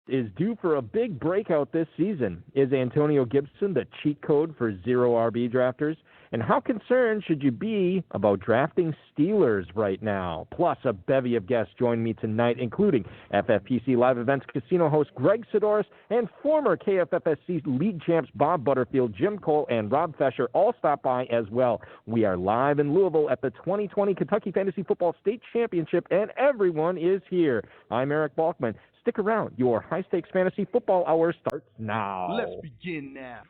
is due for a big breakout this season. Is Antonio Gibson the cheat code for zero RB drafters? And how concerned should you be about drafting Steelers right now? Plus, a bevy of guests join me tonight, including FFPC Live Events Casino host Greg Sidoris and former KFFSC league champs Bob Butterfield, Jim Cole, and Rob Fescher all stop by as well. We are live in Louisville at the 2020 Kentucky Fantasy Football State Championship, and everyone is here. I'm Eric Balkman. Stick around. Your high-stakes fantasy football hour starts now. Let's begin now.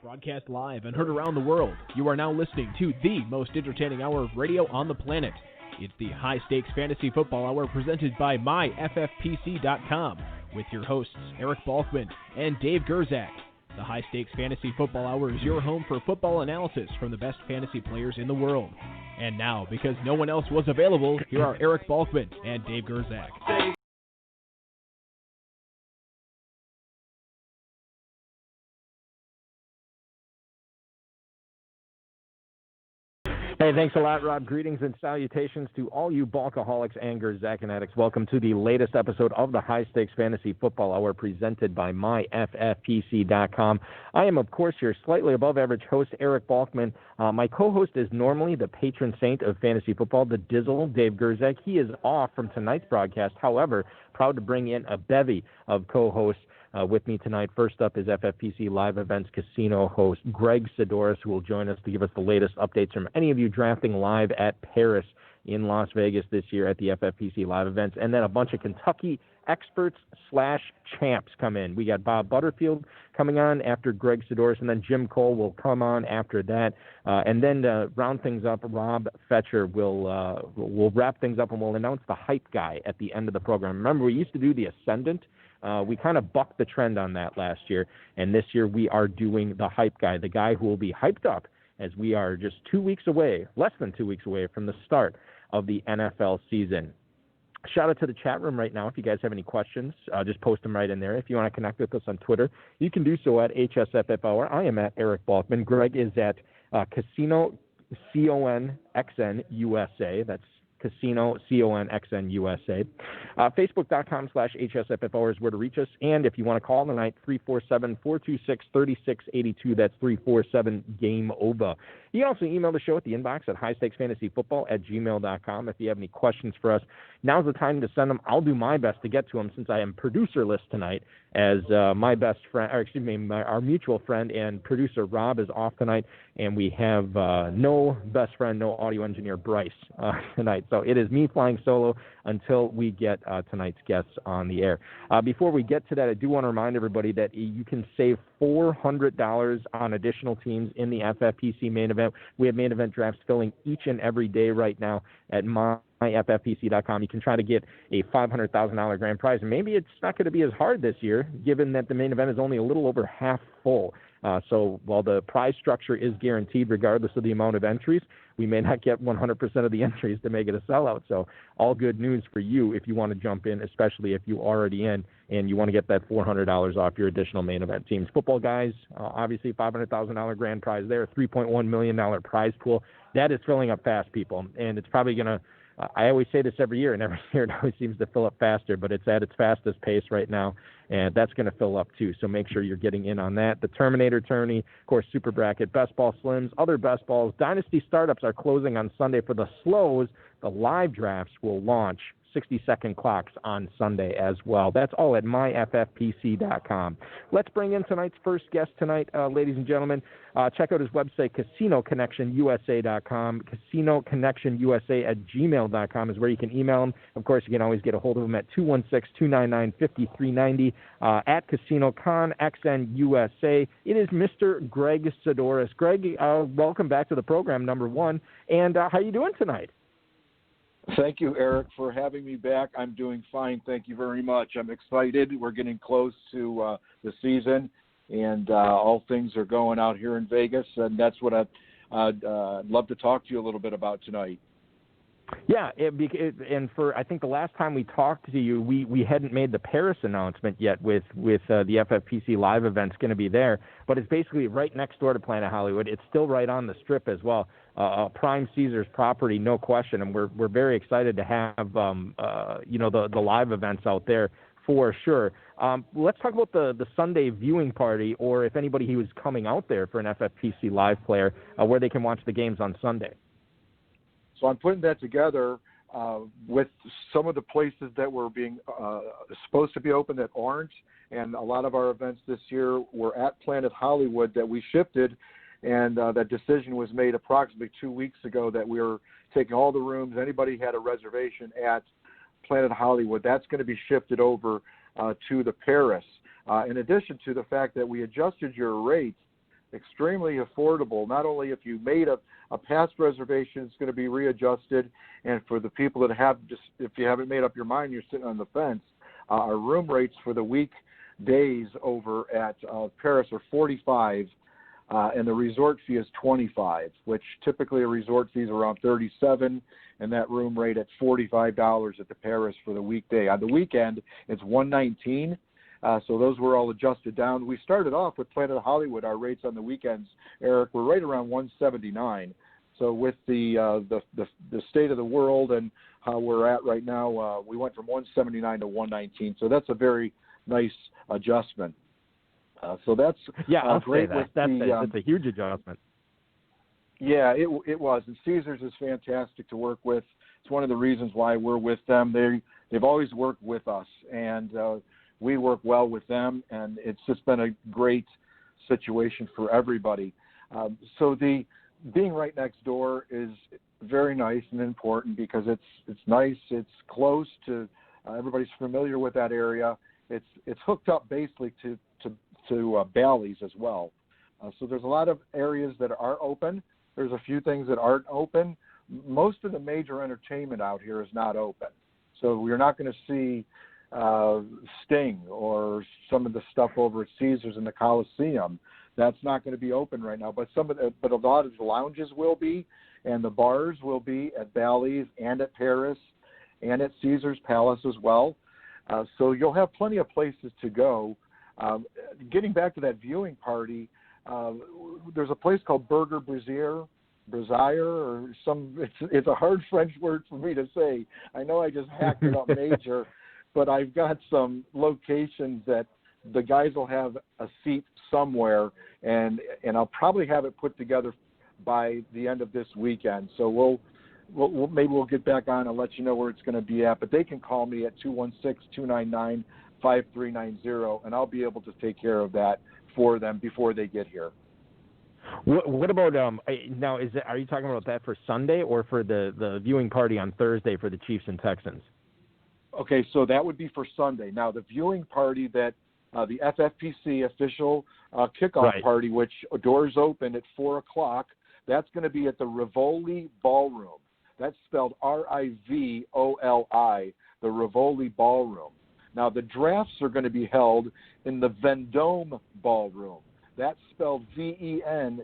Broadcast live and heard around the world, you are now listening to the most entertaining hour of radio on the planet. It's the High Stakes Fantasy Football Hour presented by MyFFPC.com with your hosts Eric Balkman and Dave Gerzak. The High Stakes Fantasy Football Hour is your home for football analysis from the best fantasy players in the world. And now, because no one else was available, here are Eric Balkman and Dave Gerzak. Hey, thanks a lot, Rob. Greetings and salutations to all you Balkaholics and Gerzak fanatics. Welcome to the latest episode of the High Stakes Fantasy Football Hour presented by MyFFPC.com. I am, of course, your slightly above average host, Eric Balkman. My co-host is normally the patron saint of fantasy football, the Dizzle, Dave Gerzak. He is off from tonight's broadcast. However, proud to bring in a bevy of co-hosts with me tonight. First up is FFPC Live Events Casino host Greg Sidoris, who will join us to give us the latest updates from any of you drafting live at Paris in Las Vegas this year at the FFPC Live Events. And then a bunch of Kentucky experts/champs come in. We got Bob Butterfield coming on after Greg Sidoris, and then Jim Cole will come on after that. And then to round things up, Rob Fescher will wrap things up, and we'll announce the hype guy at the end of the program. Remember, we used to do the Ascendant. We kind of bucked the trend on that last year, and this year we are doing the hype guy, the guy who will be hyped up as we are just 2 weeks away, less than 2 weeks away from the start of the NFL season. Shout out to the chat room right now. If you guys have any questions, just post them right in there. If you want to connect with us on Twitter, you can do so at HSFF Hour. I am at Eric Balkman. Greg is at Casino, CONXN USA. That's Casino, CONXN USA. Facebook.com/HSFF Hour is where to reach us. And if you want to call tonight, 347-426-3682. That's 347-GAME-OVA. You can also email the show at the inbox at highstakesfantasyfootball@gmail.com if you have any questions for us. Now's the time to send them. I'll do my best to get to them since I am producerless tonight, as my best friend, our mutual friend and producer Rob is off tonight, and we have no best friend, no audio engineer Bryce tonight. So it is me flying solo until we get tonight's guests on the air. Before we get to that, I do want to remind everybody that you can save $400 on additional teams in the FFPC main event. We have main event drafts filling each and every day right now at MyFFPC.com. You can try to get a $500,000 grand prize, and maybe it's not going to be as hard this year, given that the main event is only a little over half full. So while the prize structure is guaranteed regardless of the amount of entries, we may not get 100% of the entries to make it a sellout. So all good news for you if you want to jump in, especially if you're already in and you want to get that $400 off your additional main event teams. Football guys, obviously $500,000 grand prize there, $3.1 million prize pool. That is filling up fast, people, and it's probably going to I always say this every year, and every year it always seems to fill up faster, but it's at its fastest pace right now, and that's going to fill up too. So make sure you're getting in on that. The Terminator Tourney, of course, Super Bracket, Best Ball Slims, other Best Balls. Dynasty Startups are closing on Sunday for the slows. The live drafts will launch 60-second clocks on Sunday as well. That's all at myffpc.com. Let's bring in tonight's first guest tonight, ladies and gentlemen. Check out his website, CasinoConnectionUSA.com. CasinoConnectionUSA@gmail.com is where you can email him. Of course, you can always get a hold of him at 216-299-5390 at CasinoConnXNUSA. It is Mr. Greg Sidoris. Greg, welcome back to the program, number one. And how are you doing tonight? Thank you, Eric, for having me back. I'm doing fine. Thank you very much. I'm excited. We're getting close to the season, and all things are going out here in Vegas, and that's what I'd love to talk to you a little bit about tonight. Yeah, and I think the last time we talked to you, we hadn't made the Paris announcement yet with the FFPC live event's going to be there, but it's basically right next door to Planet Hollywood. It's still right on the Strip as well. Prime Caesars property, no question, and we're very excited to have the live events out there for sure. Let's talk about the Sunday viewing party, or if anybody who is coming out there for an FFPC live player, where they can watch the games on Sunday. So I'm putting that together with some of the places that were being supposed to be open that aren't, and a lot of our events this year were at Planet Hollywood that we shifted, and that decision was made approximately 2 weeks ago that we were taking all the rooms. Anybody had a reservation at Planet Hollywood, that's going to be shifted over to the Paris. In addition to the fact that we adjusted your rates, extremely affordable. Not only if you made a past reservation, it's going to be readjusted, and for the people that have if you haven't made up your mind, you're sitting on the fence, our room rates for the weekdays over at Paris are $45, and the resort fee is $25, which typically a resort fee is around $37, and that room rate at $45 at the Paris for the weekday. On the weekend, it's $119. So those were all adjusted down. We started off with Planet Hollywood. Our rates on the weekends, Eric, were right around $179. So with the state of the world and how we're at right now, we went from $179 to $119. So that's a very nice adjustment. So that's I'll great. Say that. That's a huge adjustment. Yeah, it was. And Caesars is fantastic to work with. It's one of the reasons why we're with them. They've always worked with us, and we work well with them, and it's just been a great situation for everybody. So the being right next door is very nice and important because it's nice, it's close to everybody's familiar with that area. It's hooked up basically to Bally's as well. So there's a lot of areas that are open. There's a few things that aren't open. Most of the major entertainment out here is not open. So we're not going to see Sting or some of the stuff over at Caesars in the Coliseum. That's not going to be open right now. But a lot of the lounges will be, and the bars will be at Bally's and at Paris and at Caesars Palace as well. So you'll have plenty of places to go. Getting back to that viewing party, there's a place called Burger Brazier, or it's a hard French word for me to say. I know I just hacked it up major, but I've got some locations that the guys will have a seat somewhere, and I'll probably have it put together by the end of this weekend. So we'll maybe we'll get back on and let you know where it's going to be at. But they can call me at 216-299-5390, and I'll be able to take care of that for them before they get here. What about now? Are you talking about that for Sunday or for the viewing party on Thursday for the Chiefs and Texans? Okay, so that would be for Sunday. Now the viewing party that the FFPC official kickoff party, which doors open at 4:00, that's going to be at the Rivoli Ballroom. That's spelled Rivoli, the Rivoli Ballroom. Now the drafts are going to be held in the Vendome Ballroom. That's spelled Vendome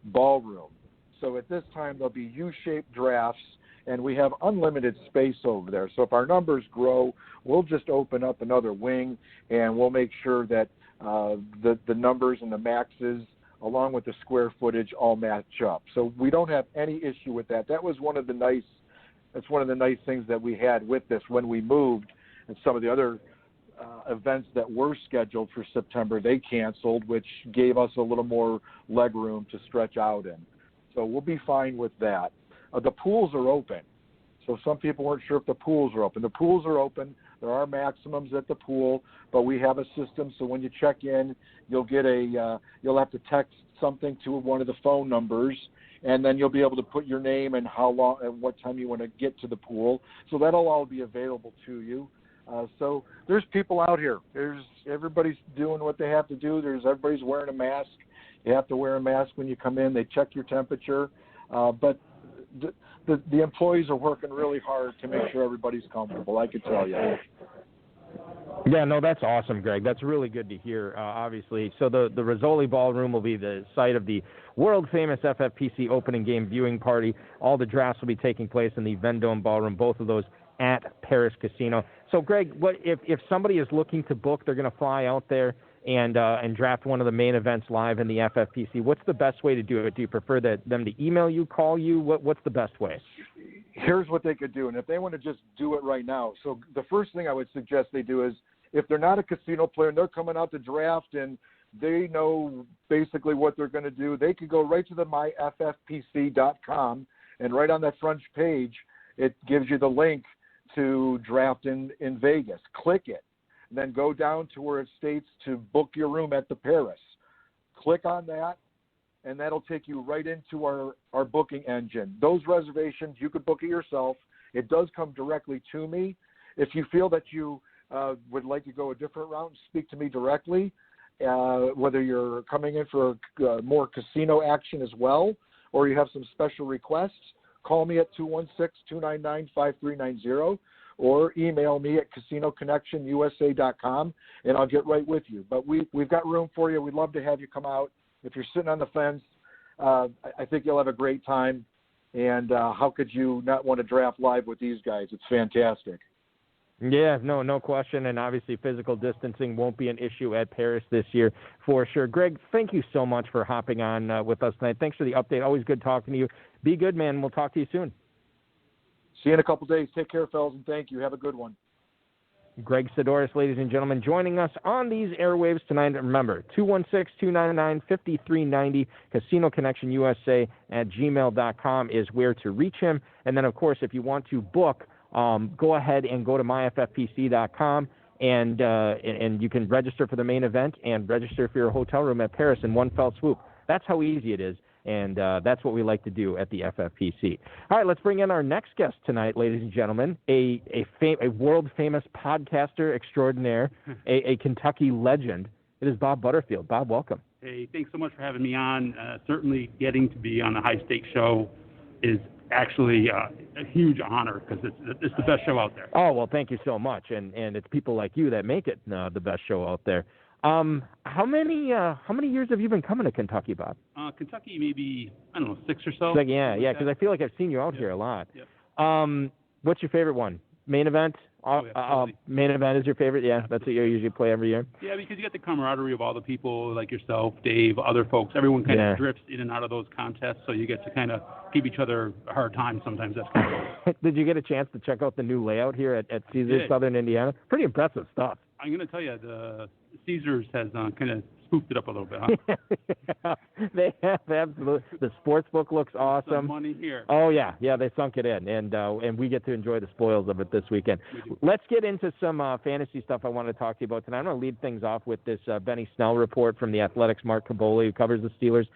Ballroom. So at this time, there'll be U-shaped drafts, and we have unlimited space over there. So if our numbers grow, we'll just open up another wing, and we'll make sure that the numbers and the maxes, along with the square footage, all match up. So we don't have any issue with that. That's one of the nice things that we had with this when we moved, and some of the other events that were scheduled for September, they canceled, which gave us a little more leg room to stretch out in. So we'll be fine with that. The pools are open. So some people weren't sure if the pools are open. The pools are open. There are maximums at the pool, but we have a system. So when you check in, you'll get you'll have to text something to one of the phone numbers, and then you'll be able to put your name and how long and what time you want to get to the pool. So that'll all be available to you. So there's people out here. Everybody's doing what they have to do. Everybody's wearing a mask. You have to wear a mask when you come in. They check your temperature. But the employees are working really hard to make sure everybody's comfortable. I can tell you. Yeah, no, that's awesome, Greg. That's really good to hear, obviously. So the Rizzoli Ballroom will be the site of the world-famous FFPC opening game viewing party. All the drafts will be taking place in the Vendome Ballroom, both of those at Paris Casino. So, Greg, what if somebody is looking to book, they're going to fly out there and draft one of the main events live in the FFPC, what's the best way to do it? Do you prefer them to email you, call you? What's the best way? Here's what they could do, and if they want to just do it right now. So the first thing I would suggest they do is, if they're not a casino player and they're coming out to draft and they know basically what they're going to do, they could go right to the myffpc.com, and right on that front page, it gives you the link to draft in Vegas. Click it. Then go down to where it states to book your room at the Paris. Click on that, and that'll take you right into our booking engine. Those reservations, you could book it yourself. It does come directly to me. If you feel that you would like to go a different route, speak to me directly, whether you're coming in for more casino action as well, or you have some special requests, call me at 216-299-5390, or email me at casinoconnectionusa.com, and I'll get right with you. But we've got room for you. We'd love to have you come out. If you're sitting on the fence, I think you'll have a great time. And how could you not want to draft live with these guys? It's fantastic. Yeah, no question. And obviously physical distancing won't be an issue at Paris this year for sure. Greg, thank you so much for hopping on with us tonight. Thanks for the update. Always good talking to you. Be good, man. We'll talk to you soon. See you in a couple days. Take care, fellas, and thank you. Have a good one. Greg Sidoris, ladies and gentlemen, joining us on these airwaves tonight. Remember, 216-299-5390, CasinoConnectionUSA@gmail.com is where to reach him. And then, of course, if you want to book, go ahead and go to myffpc.com, and you can register for the main event and register for your hotel room at Paris in one fell swoop. That's how easy it is, and that's what we like to do at the FFPC. All right, let's bring in our next guest tonight, ladies and gentlemen, a world-famous podcaster extraordinaire, a Kentucky legend. It is Bob Butterfield. Bob, welcome. Hey, thanks so much for having me on. Certainly getting to be on the High Stakes show is actually a huge honor, because it's the best show out there. Oh, well, thank you so much, and it's people like you that make it the best show out there. How many years have you been coming to Kentucky, Bob? Kentucky, maybe, I don't know, 6 or so. Yeah, because I feel like I've seen you out here a lot. Yep. What's your favorite one? Main event? Main event is your favorite? Yeah, that's what you usually play every year? Yeah, because you get the camaraderie of all the people like yourself, Dave, other folks. Everyone kind of drifts in and out of those contests, so you get to kind of give each other a hard time sometimes. That's kind of cool. Did you get a chance to check out the new layout here at Caesars, Southern Indiana? Pretty impressive stuff. I'm going to tell you, the Caesars has kind of spoofed it up a little bit, huh? Yeah, they have, absolutely. The sports book looks awesome. Some money here. Oh, yeah, they sunk it in, and we get to enjoy the spoils of it this weekend. Let's get into some fantasy stuff I want to talk to you about tonight. I'm going to lead things off with this Benny Snell report from the Athletic's Mark Caboli, who covers the Steelers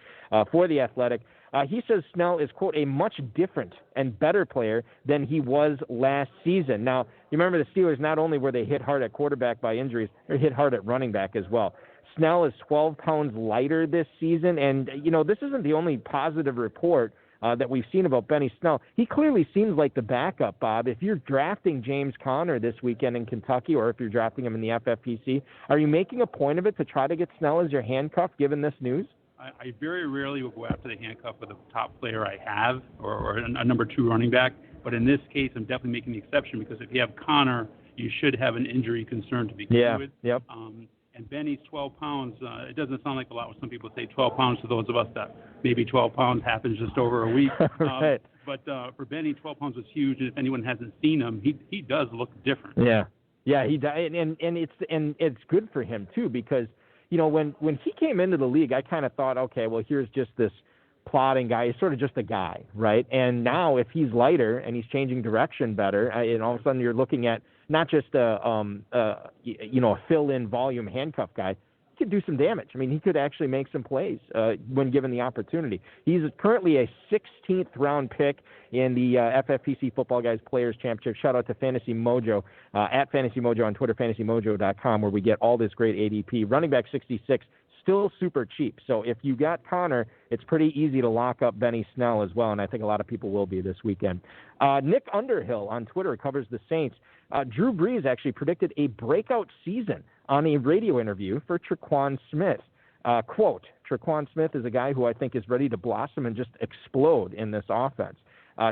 for the Athletic. He says Snell is, quote, a much different and better player than he was last season. Now, you remember the Steelers, not only were they hit hard at quarterback by injuries, they're hit hard at running back as well. Snell is 12 pounds lighter this season, and, this isn't the only positive report that we've seen about Benny Snell. He clearly seems like the backup, Bob. If you're drafting James Conner this weekend in Kentucky, or if you're drafting him in the FFPC, are you making a point of it to try to get Snell as your handcuff, given this news? I very rarely will go after the handcuff of the top player I have, or a number 2 running back. But in this case, I'm definitely making the exception, because if you have Conner, you should have an injury concern to begin with. Yep. And Benny's 12 pounds, it doesn't sound like a lot when some people say 12 pounds to those of us that maybe 12 pounds happens just over a week. Right. But for Benny, 12 pounds was huge, and if anyone hasn't seen him, he does look different. Yeah, he does, and it's good for him too, because when he came into the league, I kind of thought, okay, well, here's just this plodding guy. He's sort of just a guy, right? And now if he's lighter and he's changing direction better, and all of a sudden you're looking at not just a fill-in volume handcuff guy, he could do some damage. I mean, he could actually make some plays when given the opportunity. He's currently a 16th round pick in the FFPC Football Guys Players Championship. Shout out to Fantasy Mojo, at Fantasy Mojo on Twitter, fantasymojo.com, where we get all this great ADP. Running back 66, still super cheap. So if you got Connor, it's pretty easy to lock up Benny Snell as well, and I think a lot of people will be this weekend. Nick Underhill on Twitter covers the Saints. Drew Brees actually predicted a breakout season on a radio interview for Tre'Quan Smith. Quote, Tre'Quan Smith is a guy who I think is ready to blossom and just explode in this offense.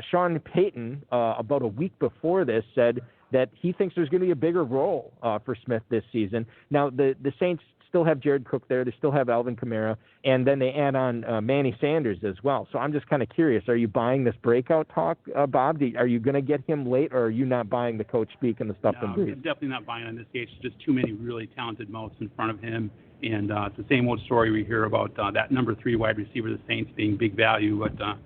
Sean Payton, about a week before this, said that he thinks there's going to be a bigger role for Smith this season. Now, the Saints still have Jared Cook there. They still have Alvin Kamara, and then they add on Manny Sanders as well. So I'm just kind of curious, are you buying this breakout talk, Bob? Are you going to get him late, or are you not buying the coach speak and the stuff from Brees? I'm definitely not buying on this case. There's just too many really talented mouths in front of him. And it's the same old story we hear about that number 3 wide receiver, the Saints, being big value. But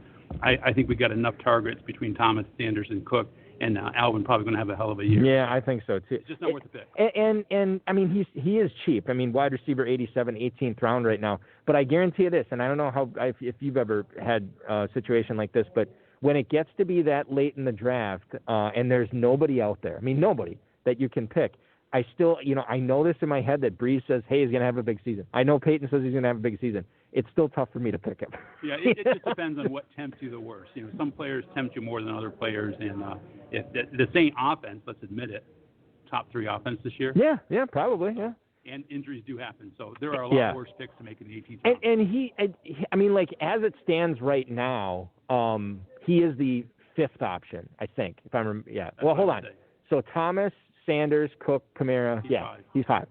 I think we got enough targets between Thomas, Sanders, and Cook. And Alvin probably going to have a hell of a year. Yeah, I think so, too. It's just not worth the pick. And I mean, he is cheap. I mean, wide receiver 87, 18th round right now. But I guarantee you this, and I don't know if you've ever had a situation like this, but when it gets to be that late in the draft and there's nobody out there, I mean, nobody that you can pick, I still, I know this in my head that Brees says, hey, he's going to have a big season. I know Peyton says he's going to have a big season. It's still tough for me to pick him. Yeah, it just depends on what tempts you the worst. Some players tempt you more than other players, and if the Saint offense, let's admit it, top 3 offense this year. Yeah, probably, yeah. And injuries do happen, so there are a lot worse picks to make in the 18th round. And I mean, like, as it stands right now, he is the 5th option, I think. If I'm, Well, hold on. So Thomas, Sanders, Cook, Kamara, he's 5.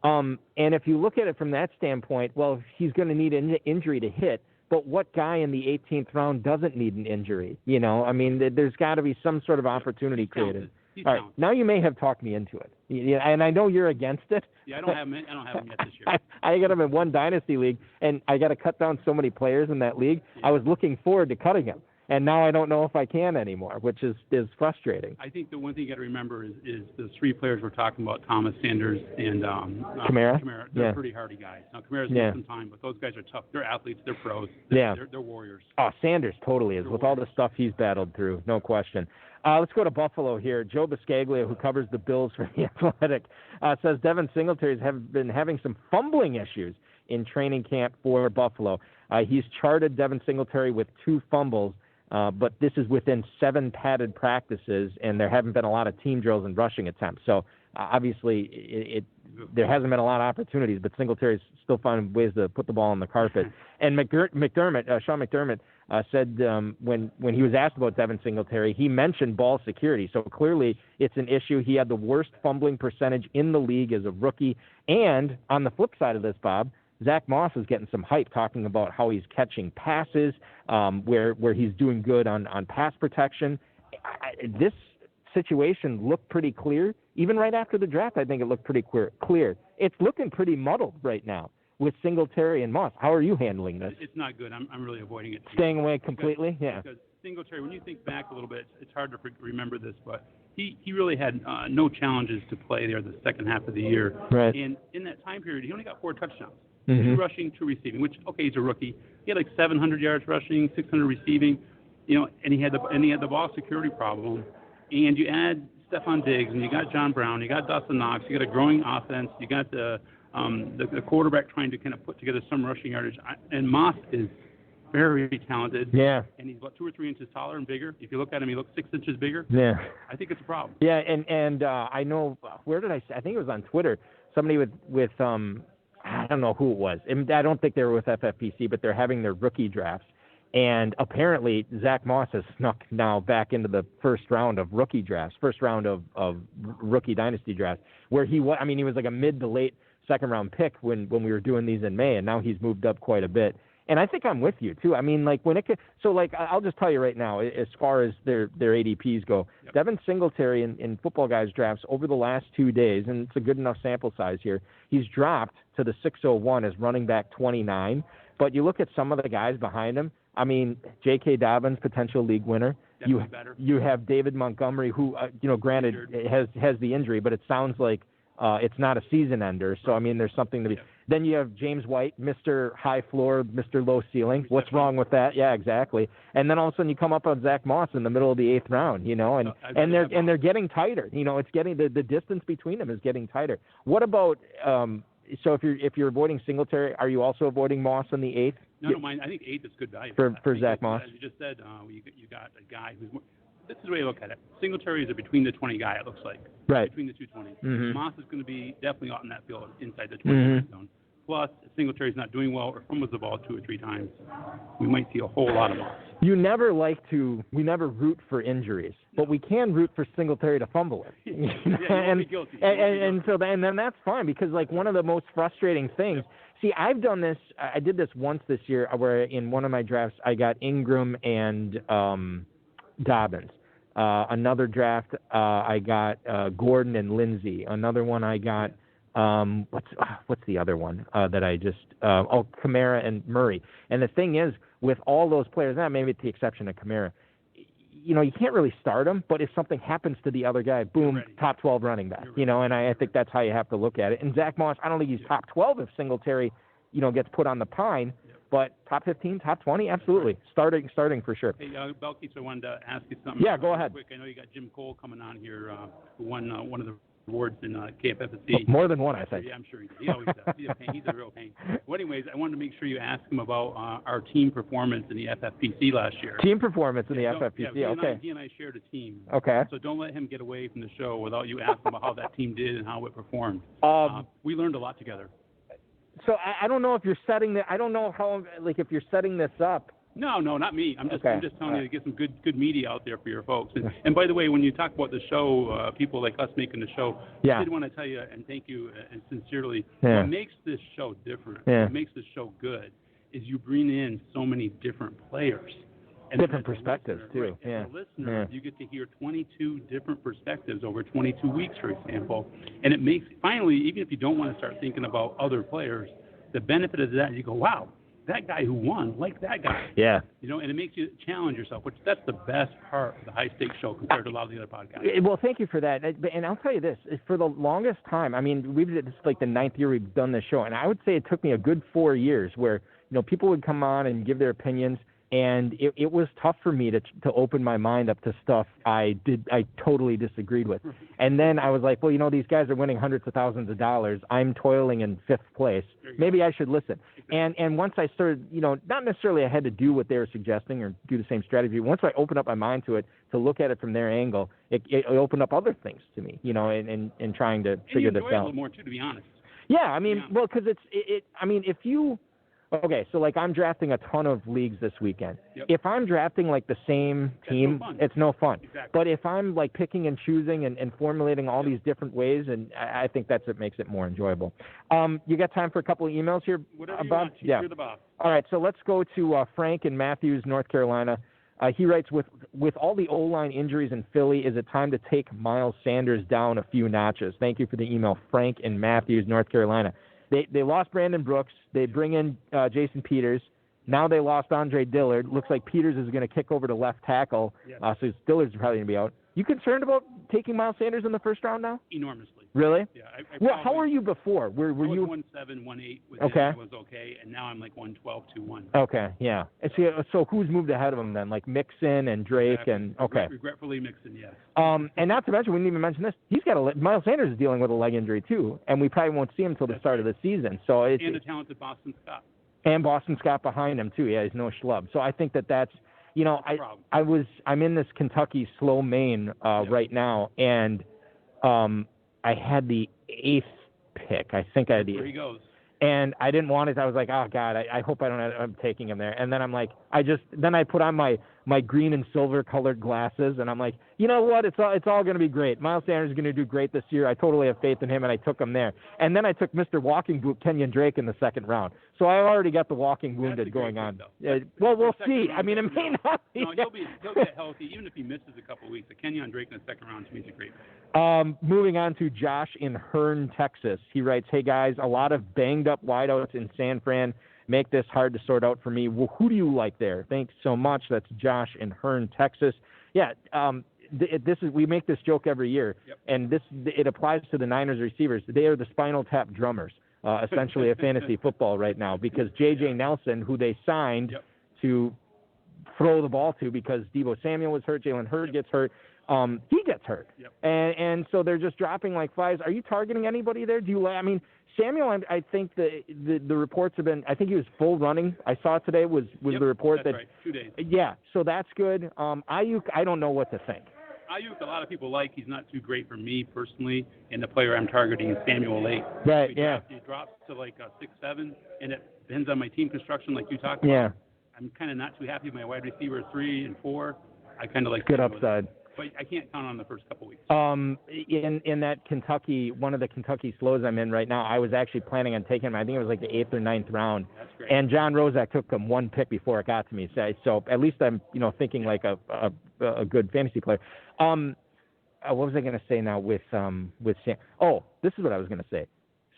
And if you look at it from that standpoint, well, he's going to need an injury to hit. But what guy in the 18th round doesn't need an injury? I mean, there's got to be some sort of opportunity created. All right, now you may have talked me into it. And I know you're against it. Yeah, I don't have him yet this year. I got him in one dynasty league, and I got to cut down so many players in that league. Yeah. I was looking forward to cutting him. And now I don't know if I can anymore, which is frustrating. I think the one thing you got to remember is the 3 players we're talking about, Thomas, Sanders, and Kamara. They're pretty hardy guys. Now, Kamara's got some time, but those guys are tough. They're athletes. They're pros. They're warriors. Oh, Sanders totally is, with all the stuff he's battled through, no question. Let's go to Buffalo here. Joe Biscaglia, who covers the Bills for The Athletic, says Devin Singletary's been having some fumbling issues in training camp for Buffalo. He's charted Devin Singletary with 2 fumbles. But this is within 7 padded practices, and there haven't been a lot of team drills and rushing attempts. So obviously, there hasn't been a lot of opportunities, but Singletary's still finding ways to put the ball on the carpet. And Sean McDermott said when he was asked about Devin Singletary, he mentioned ball security. So clearly, it's an issue. He had the worst fumbling percentage in the league as a rookie. And on the flip side of this, Bob, Zach Moss is getting some hype talking about how he's catching passes, where he's doing good on pass protection. This situation looked pretty clear. Even right after the draft, I think it looked pretty clear. It's looking pretty muddled right now with Singletary and Moss. How are you handling this? It's not good. I'm really avoiding it. Staying away completely? Because Singletary, when you think back a little bit, it's hard to remember this, but he really had no challenges to play there the second half of the year. Right. And in that time period, he only got 4 touchdowns. Mm-hmm. 2 rushing, 2 receiving, which, okay, he's a rookie. He had like 700 yards rushing, 600 receiving, and he had the ball security problem. And you add Stephon Diggs, and you got John Brown, you got Dawson Knox, you got a growing offense, you got the quarterback trying to kind of put together some rushing yardage. And Moss is very talented. Yeah. And he's about 2 or 3 inches taller and bigger. If you look at him, he looks 6 inches bigger. Yeah. I think it's a problem. Yeah, and I know, where did I think it was on Twitter, somebody with I don't know who it was. I don't think they were with FFPC, but they're having their rookie drafts. And apparently Zach Moss has snuck now back into the first round of rookie drafts, first round of rookie dynasty drafts, where he was like a mid to late second round pick when we were doing these in May, and now he's moved up quite a bit. And I think I'm with you too. I mean, like I'll just tell you right now, as far as their ADPs go, yep. Devin Singletary in Football Guys drafts over the last 2 days, and it's a good enough sample size here, he's dropped to the 601 as running back 29. But you look at some of the guys behind him. I mean, J.K. Dobbins, potential league winner. You have David Montgomery, who granted has the injury, but it sounds like it's not a season ender. So I mean, there's something to be. Then you have James White, Mr. High Floor, Mr. Low Ceiling. What's wrong with that? Yeah, exactly. And then all of a sudden you come up on Zach Moss in the middle of the 8th round, and they're getting tighter. It's getting the distance between them is getting tighter. What about So if you're avoiding Singletary, are you also avoiding Moss in the 8th? No, mine. I think 8th is good value for Zach Moss. As you just said, you got a guy who's more. This is the way I look at it. Singletary is a between the 20 guy. It looks like right between the 220s. Mm-hmm. Moss is going to be definitely out in that field inside the 20 zone. Plus, if Singletary's not doing well or fumbles the ball 2 or 3 times, we might see a whole lot of Moss. We never root for injuries, but we can root for Singletary to fumble it. And then that's fine, because like one of the most frustrating things. See, I've done this. I did this once this year, where in one of my drafts I got Ingram and Dobbins. Another draft I got Gordon and Lindsey. Another one I got what's the other one that I just Kamara and Murray. And the thing is, with all those players, maybe with the exception of Kamara, you can't really start them, but if something happens to the other guy, boom, top 12 running back, and I think that's how you have to look at it. And Zach Moss, I don't think he's top 12 if Singletary, gets put on the pine, but top 15, top 20, absolutely. Starting for sure. Hey, Belkis, I wanted to ask you something. Yeah, go ahead. Quick. I know you got Jim Cole coming on here, who won one of the awards in KFFSC. More than one, I think. Yeah, I'm sure he did. He always does. He's a real pain. Well, anyways, I wanted to make sure you ask him about our team performance in the FFPC last year. Team performance in the FFPC, okay. He and I shared a team. Okay. So don't let him get away from the show without you asking about how that team did and how it performed. We learned a lot together. So I don't know if you're setting I don't know how, if you're setting this up. No, not me. I'm just telling you to get some good media out there for your folks. And by the way, when you talk about the show, people like us making the show, I did want to tell you and thank you and sincerely. What makes this show different, what makes this show good, is you bring in so many different players. And different perspectives, too. Right. As a listener, you get to hear 22 different perspectives over 22 weeks, for example. And it makes, finally, even if you don't want to start thinking about other players, the benefit of that, you go, wow, that guy who won, like that guy. Yeah. And it makes you challenge yourself, which that's the best part of the High Stakes Show compared to a lot of the other podcasts. Well, thank you for that. And I'll tell you this, for the longest time, this is like the 9th year we've done this show, and I would say it took me a good 4 years where, people would come on and give their opinions, and it was tough for me to open my mind up to stuff I totally disagreed with. And then I was like, well, these guys are winning hundreds of thousands of dollars. I'm toiling in 5th place. Maybe I should listen. And once I started, not necessarily I had to do what they were suggesting or do the same strategy. Once I opened up my mind to it, to look at it from their angle, it opened up other things to me, in trying to figure this out. And you enjoy it a little more, too, to be honest. Yeah, well, because if you... Okay, so I'm drafting a ton of leagues this weekend. Yep. If I'm drafting the same team, it's no fun. Exactly. But if I'm picking and choosing and formulating all these different ways, and I think that's what makes it more enjoyable. You got time for a couple of emails here, Whatever you Bob? want. You're the boss. All right, so let's go to Frank in Matthews, North Carolina. He writes, with all the O-line injuries in Philly, is it time to take Miles Sanders down a few notches? Thank you for the email, Frank in Matthews, North Carolina. They lost Brandon Brooks. They bring in Jason Peters. Now they lost Andre Dillard. Looks like Peters is going to kick over to left tackle. So Dillard's probably going to be out. You concerned about taking Miles Sanders in the first round now? Enormously. Really? Yeah. How were you before? Were you 1.7, 1.8 with him. I was okay, and now I'm 1.12, 2.1. Okay, yeah. So who's moved ahead of him then? Mixon and Drake and okay. Regretfully Mixon, yes. And not to mention, we didn't even mention this. Miles Sanders is dealing with a leg injury too, and we probably won't see him until the start of the season. So and a talented Boston Scott. And Boston Scott behind him too. Yeah, he's no schlub. So I think that's. I'm in this Kentucky slow main right now, and I had the 8th pick. I think I had the 8th. There he goes. And I didn't want it. I was like, oh God, I hope I'm taking him there. And then I'm like, then I put on my green and silver colored glasses, and I'm like, you know what? It's all going to be great. Miles Sanders is going to do great this year. I totally have faith in him, and I took him there. And then I took Mr. Walking Boot Kenyon Drake in the 2nd round. So I already got the walking wounded going on. Well, we'll see. It may not be. No, he'll get healthy. Even if he misses a couple of weeks, a Kenyon Drake in the 2nd round to me is a great pick. Moving on to Josh in Hearn, Texas. He writes, hey guys, a lot of banged up wideouts in San Fran make this hard to sort out for me. Well, who do you like there? Thanks so much. That's Josh in Hearn, Texas. Yeah, we make this joke every year, and it applies to the Niners receivers. They are the spinal tap drummers, essentially, of fantasy football right now, because J.J. Nelson, who they signed to throw the ball to because Deebo Samuel was hurt, Jalen Hurd gets hurt, he gets hurt. Yep. And so they're just dropping like flies. Are you targeting anybody there? Samuel, I think the reports have been, I think he was full running. I saw today was yep, the report that's that. Right. 2 days. Yeah, so that's good. Ayuk, I don't know what to think. Ayuk, a lot of people like. He's not too great for me personally, and the player I'm targeting is Samuel Late. Right, He drops to like 6'7", and it depends on my team construction like you talked about. Yeah. I'm kind of not too happy with my wide receiver 3 and 4. I kind of like good upside. But I can't count on the first couple weeks. In that Kentucky, one of the Kentucky slows I'm in right now, I was actually planning on taking him. I think it was like the 8th or 9th round. That's great. And John Rozak took him one pick before it got to me. So at least I'm, thinking like a good fantasy player. What was I going to say now with Sam? Oh, this is what I was going to say.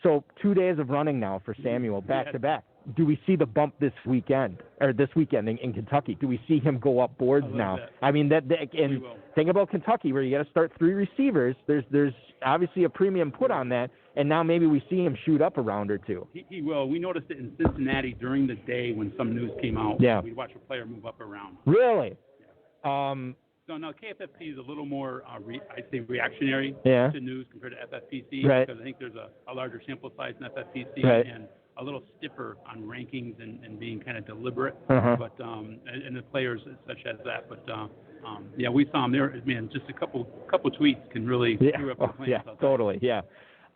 So 2 days of running now for Samuel back to back. Do we see the bump this weekend in Kentucky? Do we see him go up boards now? That. I mean, and think about Kentucky where you got to start 3 receivers. There's obviously a premium put on that, and now maybe we see him shoot up a round or two. He will. We noticed it in Cincinnati during the day when some news came out. Yeah. We'd watch a player move up a round. Really? Yeah. So now KFFC is a little more, I'd say, reactionary to news compared to FFPC because I think there's a larger sample size in FFPC and a little stiffer on rankings and being kind of deliberate. But and the players such as that. But we saw him there. Man, just a couple tweets can really screw up the plans. Yeah, totally. Yeah.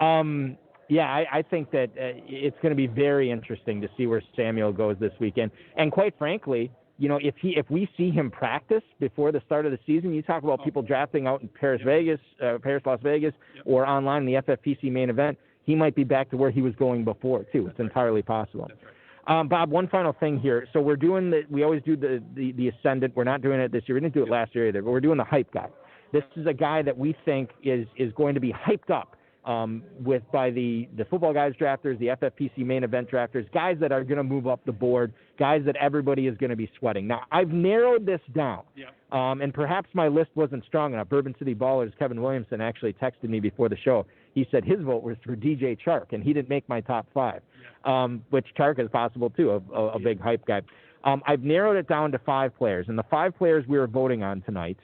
I think that it's going to be very interesting to see where Samuel goes this weekend. And quite frankly, if we see him practice before the start of the season, you talk about people drafting out in Paris, Las Vegas, or online in the FFPC main event, he might be back to where he was going before, too. It's entirely possible. That's right. Bob, one final thing here. So we're doing we always do the Ascendant. We're not doing it this year. We didn't do it last year either, but we're doing the hype guy. This is a guy that we think is going to be hyped up by the football guys drafters, the FFPC main event drafters, guys that are going to move up the board, guys that everybody is going to be sweating. Now, I've narrowed this down, and perhaps my list wasn't strong enough. Bourbon City Ballers, Kevin Williamson actually texted me before the show. He said his vote was for DJ Chark, and he didn't make my top 5, which Chark is possible, too, a big hype guy. I've narrowed it down to 5 players, and the 5 players we are voting on tonight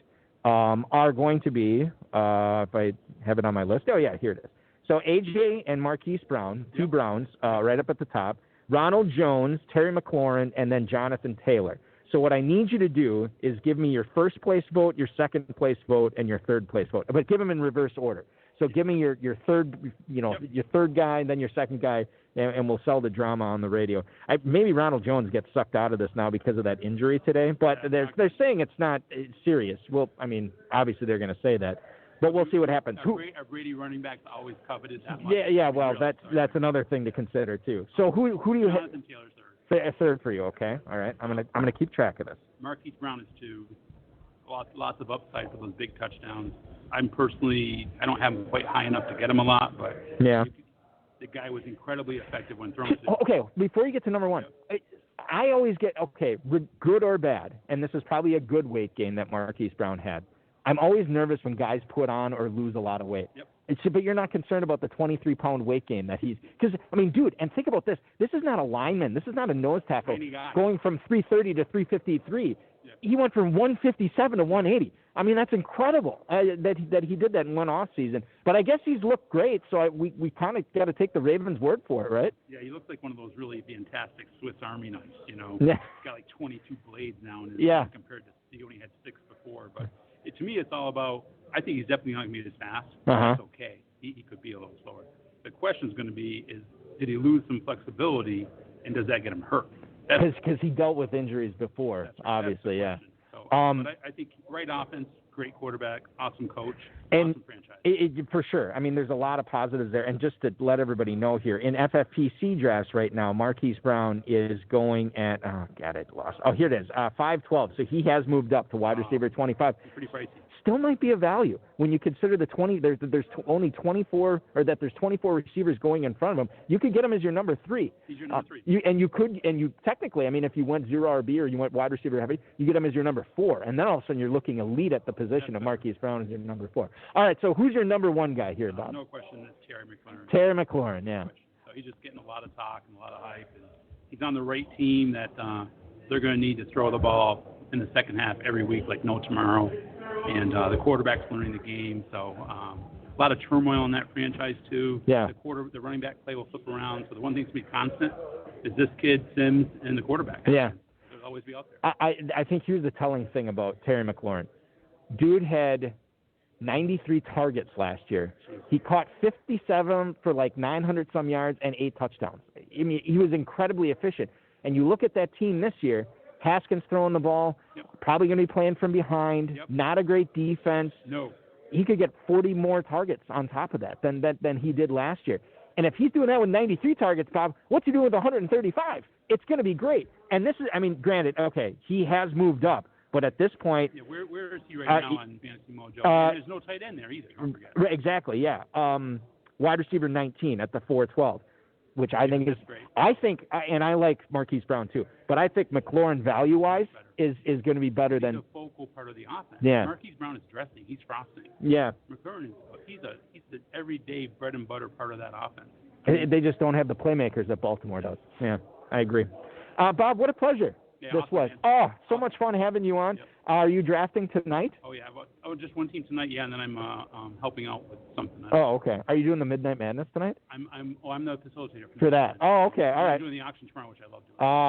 are going to be, if I have it on my list. Oh, yeah, here it is. So AJ and Marquis Brown, 2 Browns, right up at the top. Ronald Jones, Terry McLaurin, and then Jonathan Taylor. So what I need you to do is give me your first place vote, your second place vote, and your third place vote. But give them in reverse order. So give me your third, your third guy, and then your second guy, and we'll sell the drama on the radio. Maybe Ronald Jones gets sucked out of this now because of that injury today, but they're saying it's not serious. Well, I mean, obviously they're going to say that, but we'll see what happens. Our Brady running backs always coveted that much. Yeah. Well, that's another thing to consider too. So who do you? Jonathan Taylor's third. Third for you, okay? All right. I'm gonna keep track of this. Marquis Brown is 2. Lots of upside for those big touchdowns. I don't have him quite high enough to get him a lot, but the guy was incredibly effective when thrown. Okay, before you get to number 1, I always get, good or bad, and this is probably a good weight gain that Marquis Brown had. I'm always nervous when guys put on or lose a lot of weight. But you're not concerned about the 23-pound weight gain that he's – because, I mean, dude, and think about this. This is not a lineman. This is not a nose tackle going from 330 to 353. He went from 157 to 180. I mean, that's incredible that he did that in one off season. But I guess he's looked great, so we kind of got to take the Ravens' word for it, right? Yeah, he looks like one of those really fantastic Swiss Army knives, Yeah. He's got like 22 blades now in his hand compared to he only had 6 before. But to me, it's all about – I think he's definitely not going to be as fast. That's okay. He could be a little slower. The question is going to be did he lose some flexibility, and does that get him hurt? Because he dealt with injuries before, obviously, So, but I think great offense, great quarterback, awesome coach, and awesome franchise. For sure. I mean, there's a lot of positives there. And just to let everybody know here, in FFPC drafts right now, Marquis Brown is going at here it is, 5'12". So he has moved up to wide receiver 25. Pretty pricey. Still might be a value when you consider the 20. There's only 24, or that there's 24 receivers going in front of him. You could get him as your number 3. He's your number 3. You technically, I mean, if you went 0 RB or you went wide receiver heavy, you get him as your number 4, and then all of a sudden you're looking elite at the position of Marquis Brown as your number 4. All right, so who's your number 1 guy here, Bob? No question, it's Terry McLaurin. Terry McLaurin, yeah. So he's just getting a lot of talk and a lot of hype, and he's on the right team that they're going to need to throw the ball in the second half every week like no tomorrow. and the quarterback's learning the game. So a lot of turmoil in that franchise too. Yeah. The running back play will flip around. So the one thing to be constant is this kid, Sims, and the quarterback. Yeah. They'll always be out there. I think here's the telling thing about Terry McLaurin. Dude had 93 targets last year. He caught 57 for like 900 some yards and 8 touchdowns. I mean, he was incredibly efficient. And you look at that team this year, Haskins throwing the ball, probably going to be playing from behind, not a great defense. No. He could get 40 more targets on top of that than he did last year. And if he's doing that with 93 targets, Bob, what's he doing with 135? It's going to be great. And this is, I mean, granted, okay, he has moved up. But at this point, where is he right now on Fantasy Mojo? There's no tight end there either. Don't forget. Exactly, yeah. Wide receiver 19 at the 412, which I think is great. I think, and I like Marquis Brown too. But I think McLaurin value-wise is going to be better than the focal part of the offense. Yeah. Marquis Brown is dressing. He's frosting. Yeah. McLaurin he's the everyday bread and butter part of that offense. They just don't have the playmakers that Baltimore does. Yeah, I agree. Bob, what a pleasure. Yeah, this awesome, was. man. Oh, so much fun having you on. Yep. Are you drafting tonight? Oh, yeah. Just one team tonight, yeah, and then I'm helping out with something. Oh, okay. Are you doing the Midnight Madness tonight? I'm the facilitator for that. Oh, okay. All right. I'm doing the auction tomorrow, which I love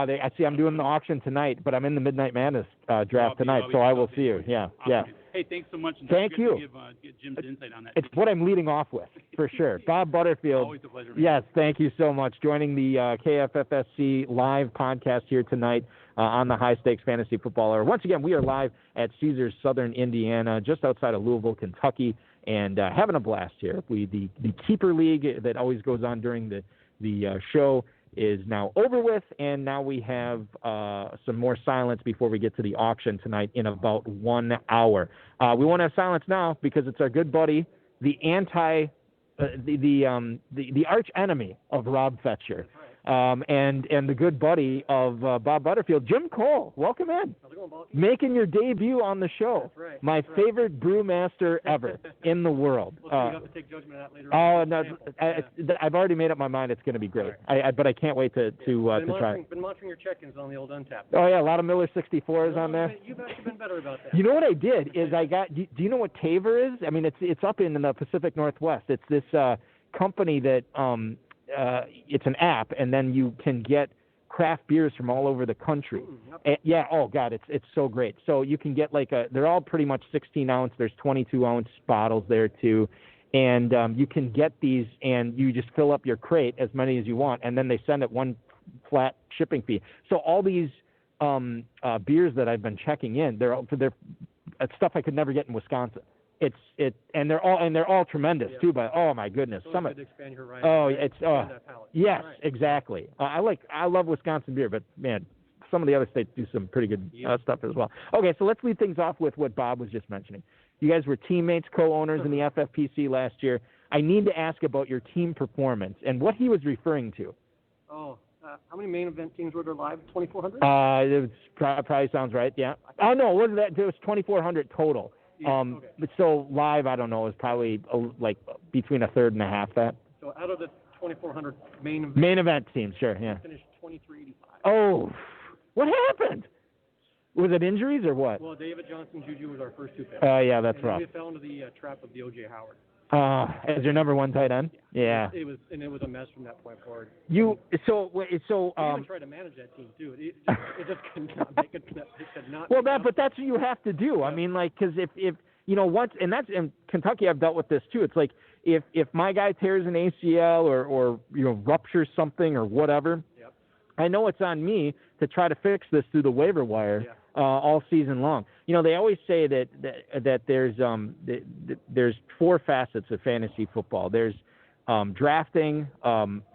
doing. I see. I'm doing the auction tonight, but I'm in the Midnight Madness draft tonight, so I will see you. Yeah, awesome. Yeah. Hey, thanks so much. And Thank you. Give Jim's insight on that. It's what I'm leading off with, for sure. Bob Butterfield. Always a pleasure. Man. Yes, thank you so much. Joining the KFFSC live podcast here tonight on the High Stakes Fantasy Football Hour. Once again, we are live at Caesars Southern Indiana, just outside of Louisville, Kentucky, and having a blast here. The Keeper League that always goes on during the show is now over with, and now we have some more silence before we get to the auction tonight in about 1 hour. We won't have silence now because it's our good buddy, the arch enemy of Rob Fetcher, and the good buddy of Bob Butterfield, Jim Cole. Welcome in. How's it going, Bob? Making your debut on the show. That's right. My favorite brewmaster ever in the world. Well, so you have to take judgment of that later on. No, I've already made up my mind. It's going to be great. Right. But I can't wait to try. Been monitoring your check-ins on the old Untapped. Oh yeah, a lot of Miller 64s on there. You've actually been better about that. You know what I did is I got. Do you know what Taver is? I mean, it's up in the Pacific Northwest. It's this company that it's an app, and then you can get craft beers from all over the country. Yeah, oh God, it's so great. So you can get they're all pretty much 16 ounce. There's 22 ounce bottles there too, and you can get these, and you just fill up your crate as many as you want, and then they send it one flat shipping fee. So all these beers that I've been checking in, they're stuff I could never get in Wisconsin. And they're all tremendous too. But oh my goodness, so some of expand your horizon, oh right? It's yes, right. Exactly. I love Wisconsin beer, but man, some of the other states do some pretty good stuff as well. Okay, so let's lead things off with what Bob was just mentioning. You guys were teammates, co-owners in the FFPC last year. I need to ask about your team performance and what he was referring to. Oh. How many main event teams were there live? 2,400? It probably sounds right. Yeah. Oh no, what was that? It was 2,400 total. Okay. But so live, I don't know, it was probably like between a third and a half that. So out of the 2,400 main event teams, sure, yeah. Finished 2,385. Oh, what happened? Was it injuries or what? Well, David Johnson, Juju was our first two picks. Yeah, that's rough. We fell into the trap of the O.J. Howard. As your number one tight end? Yeah. It was a mess from that point forward. You even tried to manage that team too. It just could not make it. But that's what you have to do. Yeah. I mean, because if once, and that's in Kentucky, I've dealt with this too. It's like if my guy tears an ACL or ruptures something or whatever, yep. I know it's on me to try to fix this through the waiver wire. Yeah. All season long. They always say that there's 4 facets of fantasy football. There's drafting,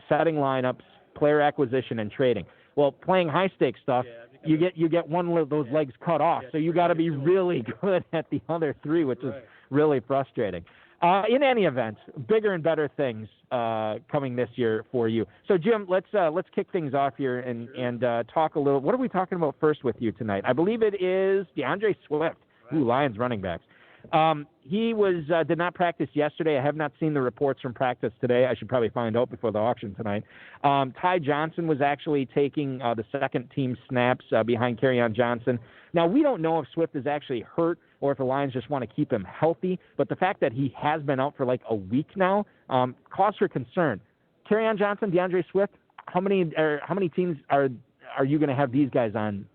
setting lineups, player acquisition, and trading. Well, playing high stakes stuff, you get one of those legs cut off. So you got to be really good at the other 3, which is really frustrating. In any event, bigger and better things coming this year for you. So, Jim, let's kick things off here and talk a little. What are we talking about first with you tonight? I believe it is Deandre Swift, Lions running backs. He did not practice yesterday. I have not seen the reports from practice today. I should probably find out before the auction tonight. Ty Johnson was actually taking the second team snaps behind Kerryon Johnson. Now, we don't know if Swift is actually hurt or if the Lions just want to keep him healthy, but the fact that he has been out for like a week now cause for concern. Kerryon Johnson, Deandre Swift, how many teams are you going to have these guys on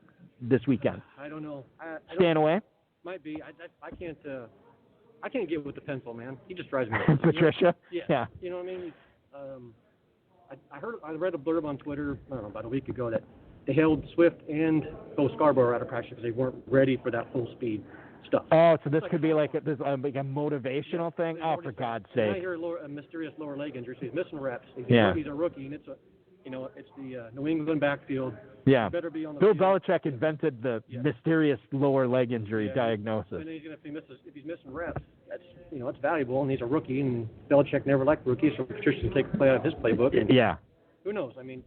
this weekend? I don't know. Staying away? Might be. I can't get with the pencil, man. He just drives me nuts. Patricia? Yeah. You know what I mean? I read a blurb on Twitter, I don't know, about a week ago that they held Swift and Bo Scarborough out of practice because they weren't ready for that full speed stuff. Oh, so this could be like a motivational thing? Oh, for God's sake. I hear a mysterious lower leg injury, so he's missing reps. He's a rookie, and it's the New England backfield. Yeah. Better be on the Bill field. Belichick invented the mysterious lower leg injury diagnosis. And he's if he's missing reps, that's valuable, and he's a rookie, and Belichick never liked rookies, so Patricia can take a play out of his playbook. And who knows? I mean,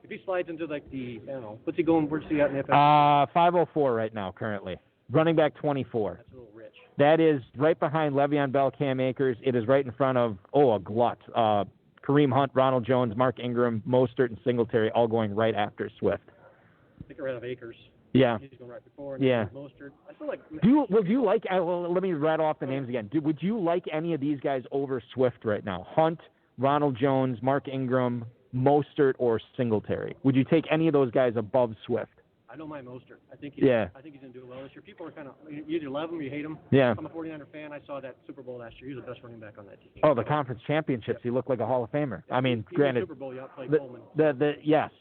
if he slides into what's he going? Where's he at in the FFPC? 504 right now currently. Running back 24. That's a little rich. That is right behind Le'Veon Bell, Cam Akers. It is right in front of a glut. Kareem Hunt, Ronald Jones, Mark Ingram, Mostert, and Singletary all going right after Swift. I think I read of Akers. Yeah. He's going right before. And Mostert. I feel like. Do you like? Let me rattle off the names again. Would you like any of these guys over Swift right now? Hunt, Ronald Jones, Mark Ingram, Mostert, or Singletary? Would you take any of those guys above Swift? I don't mind Mostert. I think he's going to do well this year. People are kind of, you either love him or you hate him. Yeah. I'm a 49er fan. I saw that Super Bowl last year. He was the best running back on that team. Oh, the conference championships. He looked like a Hall of Famer. I mean, granted. Super Bowl, you outplayed Coleman. Yes.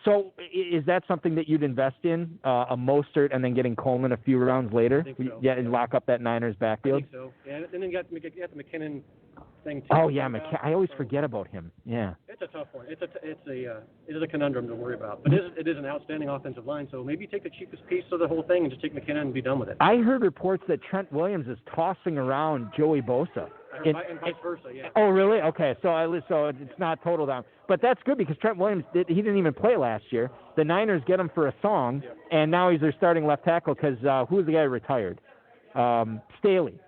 So is that something that you'd invest in, a Mostert and then getting Coleman a few rounds later? I think so. Yeah, and lock up that Niners backfield? I think so. Yeah, and then you got the McKinnon thing too. Oh, yeah, I always forget about him. Yeah. It's a tough one. It is a conundrum to worry about. But it is an outstanding offensive line, so maybe take the cheapest piece of the whole thing and just take McKinnon and be done with it. I heard reports that Trent Williams is tossing around Joey Bosa. And vice versa, yeah. Oh, really? Okay, so it's not total down. But that's good because Trent Williams, he didn't even play last year. The Niners get him for a song, and now he's their starting left tackle because who's the guy who retired? Staley.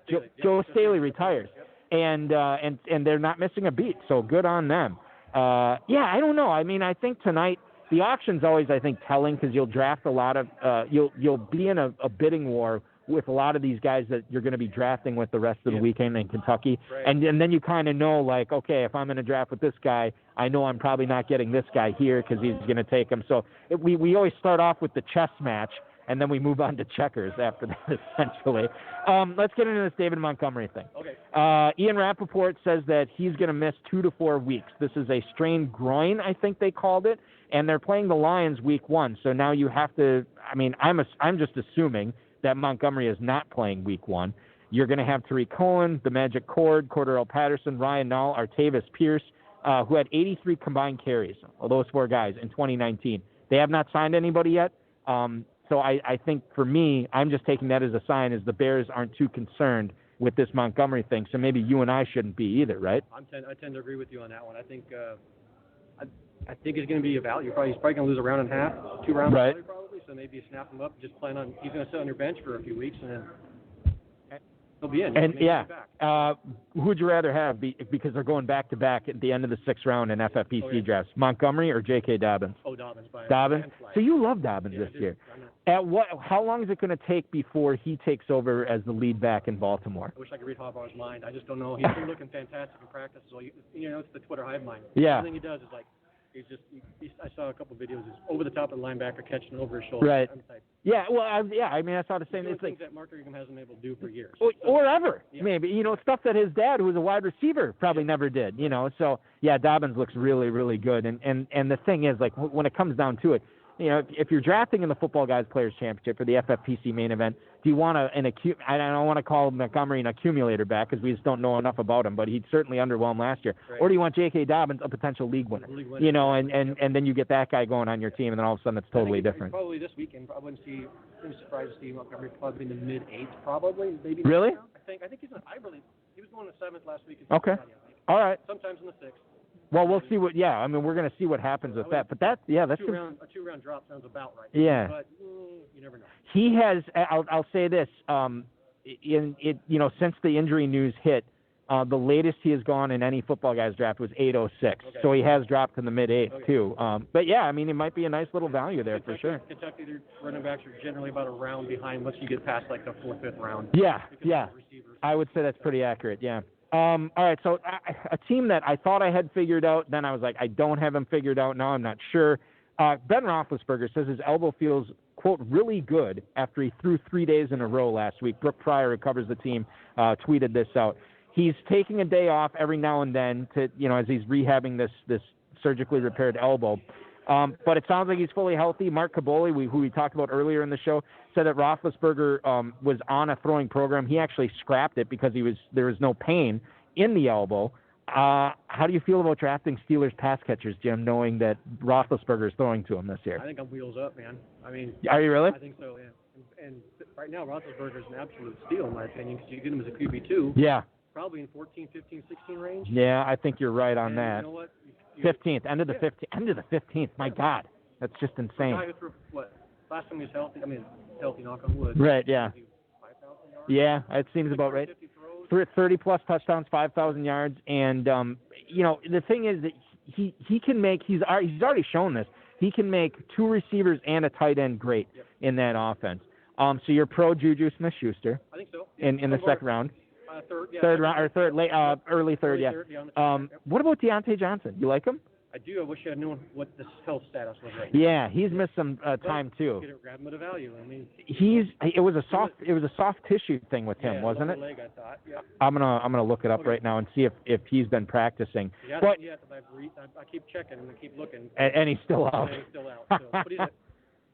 Joe Staley retires. And they're not missing a beat, so good on them. I don't know. I mean, I think tonight the auction's always, I think, telling because you'll draft a lot of you'll be in a bidding war with a lot of these guys that you're going to be drafting with the rest of the weekend in Kentucky. Right. And then you kind of know, like, okay, if I'm going to draft with this guy, I know I'm probably not getting this guy here because he's going to take him. So we always start off with the chess match, and then we move on to checkers after that, essentially. Let's get into this David Montgomery thing. Okay. Ian Rappaport says that he's going to miss 2 to 4 weeks. This is a strained groin, I think they called it, and they're playing the Lions week 1. So now you have to – I mean, I'm just assuming – that Montgomery is not playing week 1. You're going to have Tariq Cohen, the Magic Cord, Cordarrelle Patterson, Ryan Nall, Artavis Pierce, who had 83 combined carries, those 4 guys in 2019. They have not signed anybody yet. So I think for me, I'm just taking that as a sign as the Bears aren't too concerned with this Montgomery thing. So maybe you and I shouldn't be either, right? I tend to agree with you on that one. I think he's going to be a value. He's probably going to lose a round and a half, 2 rounds probably. So maybe you snap him up. Just plan on he's going to sit on your bench for a few weeks, and then he'll be in. And who would you rather have? Because they're going back to back at the end of the 6th round in FFPC drafts. Montgomery or J.K. Dobbins? Oh, Dobbins. Dobbins. So you love Dobbins this year. How long is it going to take before he takes over as the lead back in Baltimore? I wish I could read Harbaugh's mind. I just don't know. He's been looking fantastic in practice. So it's the Twitter hive mind. Yeah. Everything he does is like. I saw a couple of videos. He's over the top of the linebacker, catching over his shoulder. Right. I mean, I saw the same. It's things that Mark Ingram hasn't been able to do for years. Or ever, maybe. Stuff that his dad, who was a wide receiver, probably never did. So, Dobbins looks really, really good. And the thing is, like, when it comes down to it, if you're drafting in the Football Guys Players Championship for the FFPC main event, do you want I don't want to call Montgomery an accumulator back because we just don't know enough about him, but he certainly underwhelmed last year. Right. Or do you want J.K. Dobbins, a potential league winner? And then you get that guy going on your team, and then all of a sudden it's totally different. Probably this weekend, I wouldn't be surprised to see Montgomery probably in the mid-8th, probably. Maybe. Really? I think he was going the 7th last week. Okay. All right. Sometimes in the 6th. Well, we'll see what. Yeah, I mean, we're going to see what happens with that. But that's a 2-round drop sounds about right. Yeah. But you never know. He has. I'll say this. since the injury news hit, the latest he has gone in any football guy's draft was 806. Okay. So he has dropped in the mid-8th, too. But, yeah, I mean, it might be a nice little value there for sure. Kentucky, their running backs are generally about a round behind once you get past, like, the 4th, 5th round. Yeah. I would say that's pretty accurate, yeah. All right, so a team that I thought I had figured out, then I was like, I don't have him figured out. Now I'm not sure. Ben Roethlisberger says his elbow feels, quote, really good after he threw 3 days in a row last week. Brooke Pryor, who covers the team, tweeted this out. He's taking a day off every now and then to, as he's rehabbing this surgically repaired elbow. But it sounds like he's fully healthy. Mark Caboli, who we talked about earlier in the show, said that Roethlisberger was on a throwing program. He actually scrapped it because there was no pain in the elbow. How do you feel about drafting Steelers pass catchers, Jim, knowing that Roethlisberger is throwing to him this year? I think I'm wheels up, man. I mean, are you really? I think so, yeah. And right now, Roethlisberger is an absolute steal, in my opinion, because you get him as a QB2. Yeah. Probably in 14, 15, 16 range. Yeah, I think you're right on that. You know what? 15th, end of the 15th. My God, that's just insane. The guy who threw, last time he was healthy, healthy, knock on wood. Right, yeah. 5,000 yards? Yeah, it seems about right. 30-plus touchdowns, 5,000 yards, and, the thing is that he can make, he's already shown this, he can make 2 receivers and a tight end great in that offense. So you're pro Juju Smith-Schuster. I think so. In the second round. Third round, or third, late, early third, yeah. What about Deontay Johnson? You like him? I do. I wish I knew what the health status was right now. Yeah, he's missed some time too. Grab him at a value. I mean, it was a soft tissue thing with him, wasn't it? Leg, I thought. Yeah. I'm gonna look it up right now and see if he's been practicing. Yeah, but I keep checking and I keep looking. And he's still out. Yeah, he's still out. So, but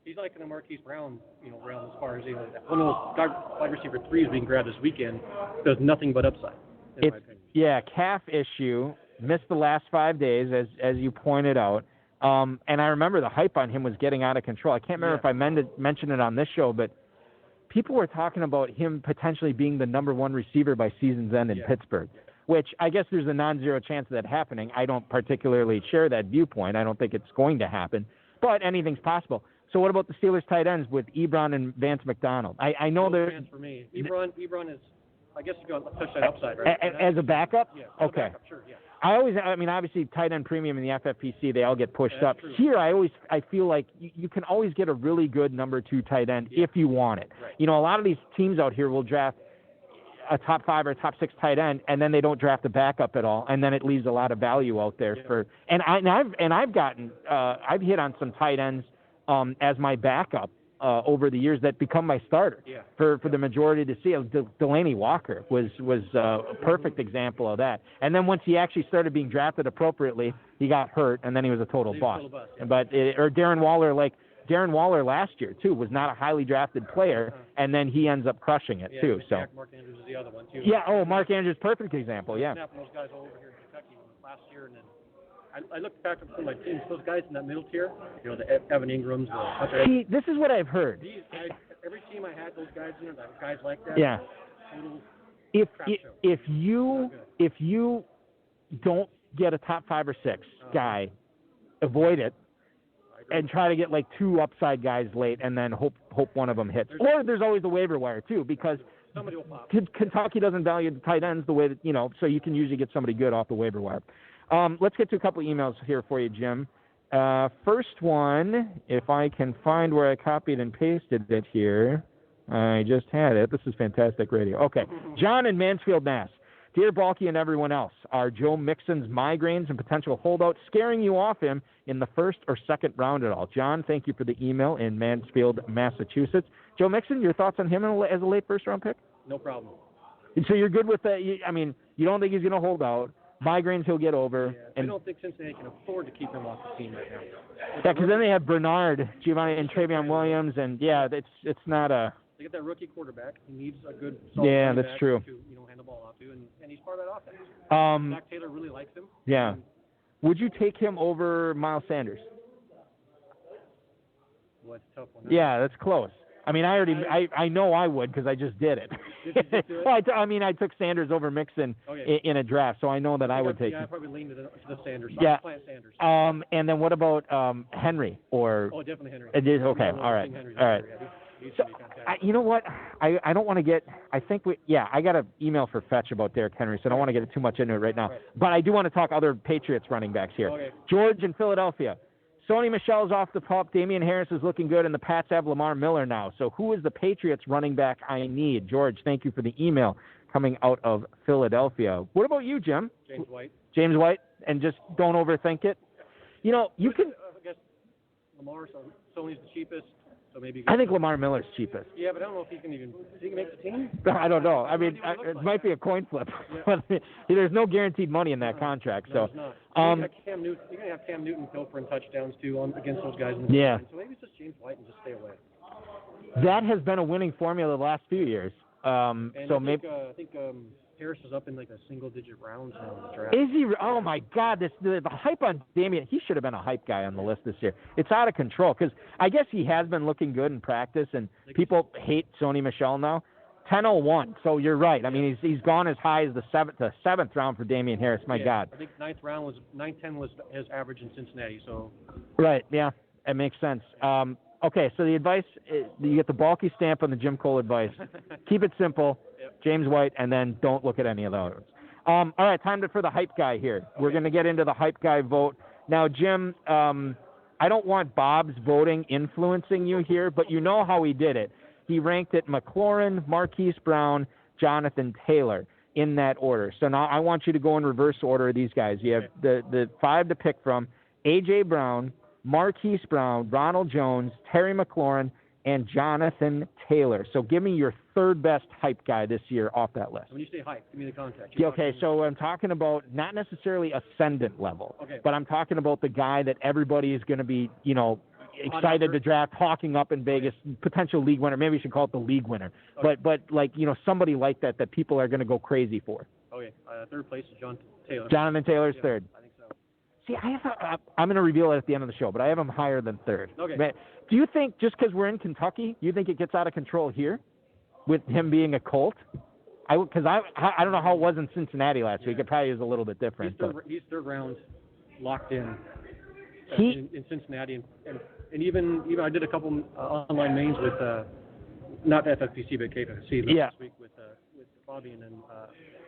he's like in the Marquis Brown, realm as far as one of those wide receiver 3s being grabbed this weekend. Does nothing but upside, in my opinion. Yeah, calf issue. Missed the last 5 days, as you pointed out. And I remember the hype on him was getting out of control. I can't remember if I mentioned it on this show, but people were talking about him potentially being the number 1 receiver by season's end in Pittsburgh, which I guess there's a non-zero chance of that happening. I don't particularly share that viewpoint. I don't think it's going to happen, but anything's possible. So what about the Steelers tight ends with Ebron and Vance Mcdonald? I know they're for me. Ebron is, I guess you go touch that upside, right? As a backup? Yeah. Okay. Backup, sure, yeah. Obviously tight end premium in the FFPC, they all get pushed up. True. Here, I feel like you can always get a really good number 2 tight end if you want it. Right. A lot of these teams out here will draft a top 5 or a top 6 tight end, and then they don't draft a backup at all, and then it leaves a lot of value out there for. And I've hit on some tight ends as my backup over the years that become my starter for the majority of the season. Delaney Walker was a perfect example of that. And then once he actually started being drafted appropriately, he got hurt, and then he was a total bust. But Darren Waller last year too was not a highly drafted player, and then he ends up crushing it too. So Mark Andrews is the other one too. Yeah. Mark Andrews, perfect example. Yeah. Snapping those guys all over here in Kentucky last year, and then. I looked back at some of my teams. Those guys in that middle tier, the Evan Ingrams. See, this is what I've heard. Every team I had, those guys in there, guys like that. Yeah. If you don't get a top 5 or 6 guy, avoid it, and try to get like 2 upside guys late, and then hope one of them hits. There's always the waiver wire too, because somebody will pop. Kentucky doesn't value the tight ends the way that so you can usually get somebody good off the waiver wire. Let's get to a couple of emails here for you, Jim. First one, if I can find where I copied and pasted it here. I just had it. This is fantastic radio. Okay. John in Mansfield, Mass. Dear Balky and everyone else, are Joe Mixon's migraines and potential holdouts scaring you off him in the first or second round at all? John, thank you for the email in Mansfield, Massachusetts. Joe Mixon, your thoughts on him as a late first-round pick? No problem. So you're good with that? You don't think he's going to hold out. Migraines he'll get over. I don't think Cincinnati can afford to keep him off the team right now. Yeah, because then they have Bernard, Giovanni, and Travion Williams, and it's not a. They get that rookie quarterback. He needs a good. Solid that's true. To hand the ball off to, and he's part of that offense. Zach Taylor really likes him. Yeah. Would you take him over Miles Sanders? Well, it's a tough one. Yeah, that's close. I know I would because I just did it. Did you do it? Well, I took Sanders over Mixon in a draft, so I know that I would take him. I probably leaned to the Sanders. Yeah. Sanders. And then what about Henry or? Oh, definitely Henry. It is okay. All right. Henry's all right. So, you know what? I don't want to get – I think I got an email for Fetch about Derrick Henry, so I don't want to get too much into it right now. Right. But I do want to talk other Patriots running backs here. Okay. George in Philadelphia. Sony Michel's off the pup. Damian Harris is looking good, and the Pats have Lamar Miller now. So who is the Patriots running back I need? George, thank you for the email coming out of Philadelphia. What about you, Jim? James White. James White, and just don't overthink it. You know, you can – I guess Lamar, Sony's the cheapest. So maybe I think Lamar Miller's cheapest. Yeah, but I don't know if he can make the team. I don't know. I mean, it might be a coin flip. Yeah. But there's no guaranteed money in that contract. No, so, you're going to have Cam Newton go for touchdowns too against those guys. In the yeah. Game. So maybe it's just James White and just stay away. That has been a winning formula the last few years. I think Harris is up in like a single-digit rounds now in the draft. Is he? Oh my God! The hype on Damian. He should have been a hype guy on the list this year. It's out of control because I guess he has been looking good in practice, and people hate Sony Michel now. 10-01. So you're right. I mean, he's gone as high as the seventh round for Damian Harris. My God. I think 9-10 was his average in Cincinnati. So. Right. Yeah. It makes sense. Okay. So the advice you get the bulky stamp on the Jim Cole advice. Keep it simple. Yep. James White, and then don't look at any of those. All right, time for the hype guy here. Okay. We're going to get into the hype guy vote. Now, Jim, I don't want Bob's voting influencing you here, but you know how he did it. He ranked it Mclaren, Marquis Brown, Jonathan Taylor in that order. So now I want you to go in reverse order of these guys. You have the 5 to pick from: A.J. Brown, Marquis Brown, Ronald Jones, Terry McLaurin, and Jonathan Taylor. So give me your third best hype guy this year off that list. When you say hype, give me the context. Okay, so I'm talking about not necessarily ascendant level, but I'm talking about the guy that everybody is going to be, excited to draft, hawking up in Vegas, potential league winner. Maybe we should call it the league winner. Okay. But like, somebody like that people are going to go crazy for. Okay, third place is Jonathan Taylor. Jonathan Taylor's third. I think so. See, I'm going to reveal it at the end of the show, but I have him higher than third. Okay. But do you think just because we're in Kentucky, you think it gets out of control here with him being a Colt? Because I don't know how it was in Cincinnati last week. It probably is a little bit different. He's third round locked in in Cincinnati. And even I did a couple online mains with, not FFPC, but KFFSC last week with Bobby, and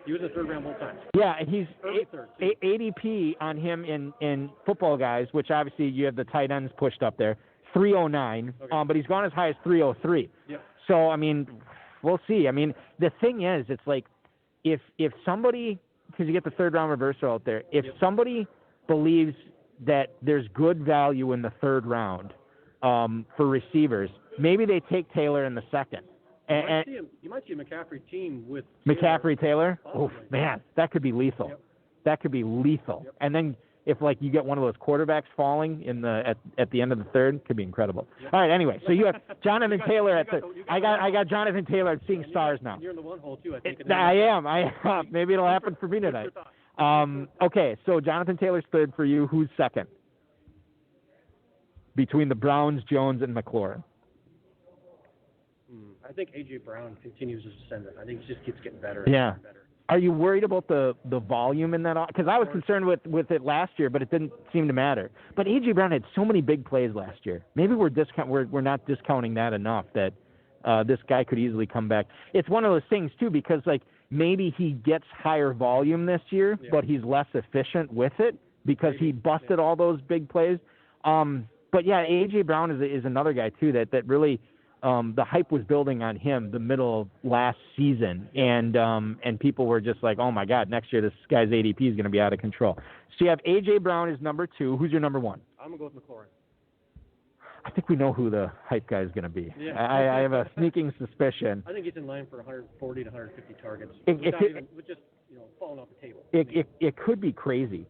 he was in the third round both times. Yeah, and he's third, ADP on him in football guys, which obviously you have the tight ends pushed up there, 309, but he's gone as high as 303. Yep. So, I mean, we'll see. I mean, the thing is, it's like if somebody, because you get the third round reversal out there, if somebody believes that there's good value in the third round for receivers, maybe they take Taylor in the second. You might see a McCaffrey team with Taylor. Oh man, that could be lethal. Yep. That could be lethal. Yep. And then if you get one of those quarterbacks falling at the end of the third, could be incredible. Yep. All right. Anyway, so you have Jonathan Taylor at the. I got Jonathan Taylor at seeing stars now. You're in the one hole too, I think. I am. Maybe it'll happen for me tonight. Okay, so Jonathan Taylor's third for you. Who's second? Between the Browns, Jones, and McLaurin. I think A.J. Brown continues his ascendant. I think he just keeps getting better. Yeah. And better. Are you worried about the volume in that? Because I was concerned with it last year, but it didn't seem to matter. But A.J. Brown had so many big plays last year. Maybe we're not discounting that enough that this guy could easily come back. It's one of those things, too, because, maybe he gets higher volume this year, but he's less efficient with it because he busted all those big plays. But, yeah, A.J. Brown is another guy, too, that really the hype was building on him the middle of last season, and people were just like, oh, my God, next year this guy's ADP is going to be out of control. So you have A.J. Brown as number 2. Who's your number 1? I'm going to go with McLaurin. I think we know who the hype guy is going to be. Yeah. I have a sneaking suspicion. I think he's in line for 140 to 150 targets. With just falling off the table. It could be crazy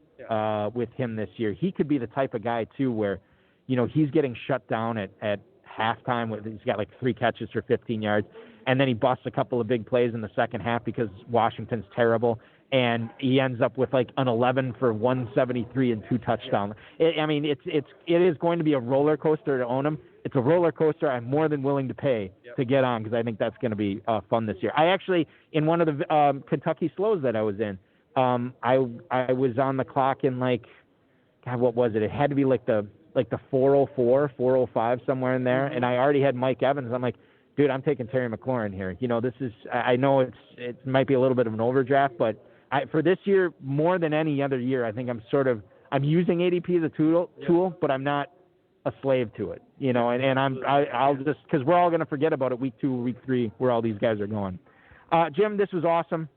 with him this year. He could be the type of guy, too, where, he's getting shut down at halftime. He's got 3 catches for 15 yards, and then he busts a couple of big plays in the second half because Washington's terrible, and he ends up with an 11 for 173 and 2 touchdowns. It is going to be a roller coaster to own him. It's a roller coaster I'm more than willing to pay to get on because I think that's going to be fun this year. I actually, in one of the Kentucky slows that I was in, I was on the clock in what was it? It had to be the 404, 405, somewhere in there, and I already had Mike Evans. I'm like, dude, I'm taking Terry McLaurin here. You know, this is, I know it might be a little bit of an overdraft, but for this year, more than any other year, I think I'm using ADP as a tool, but I'm not a slave to it, you know, and I'll just, because we're all going to forget about it week 2, week 3, where all these guys are going. Jim, this was awesome.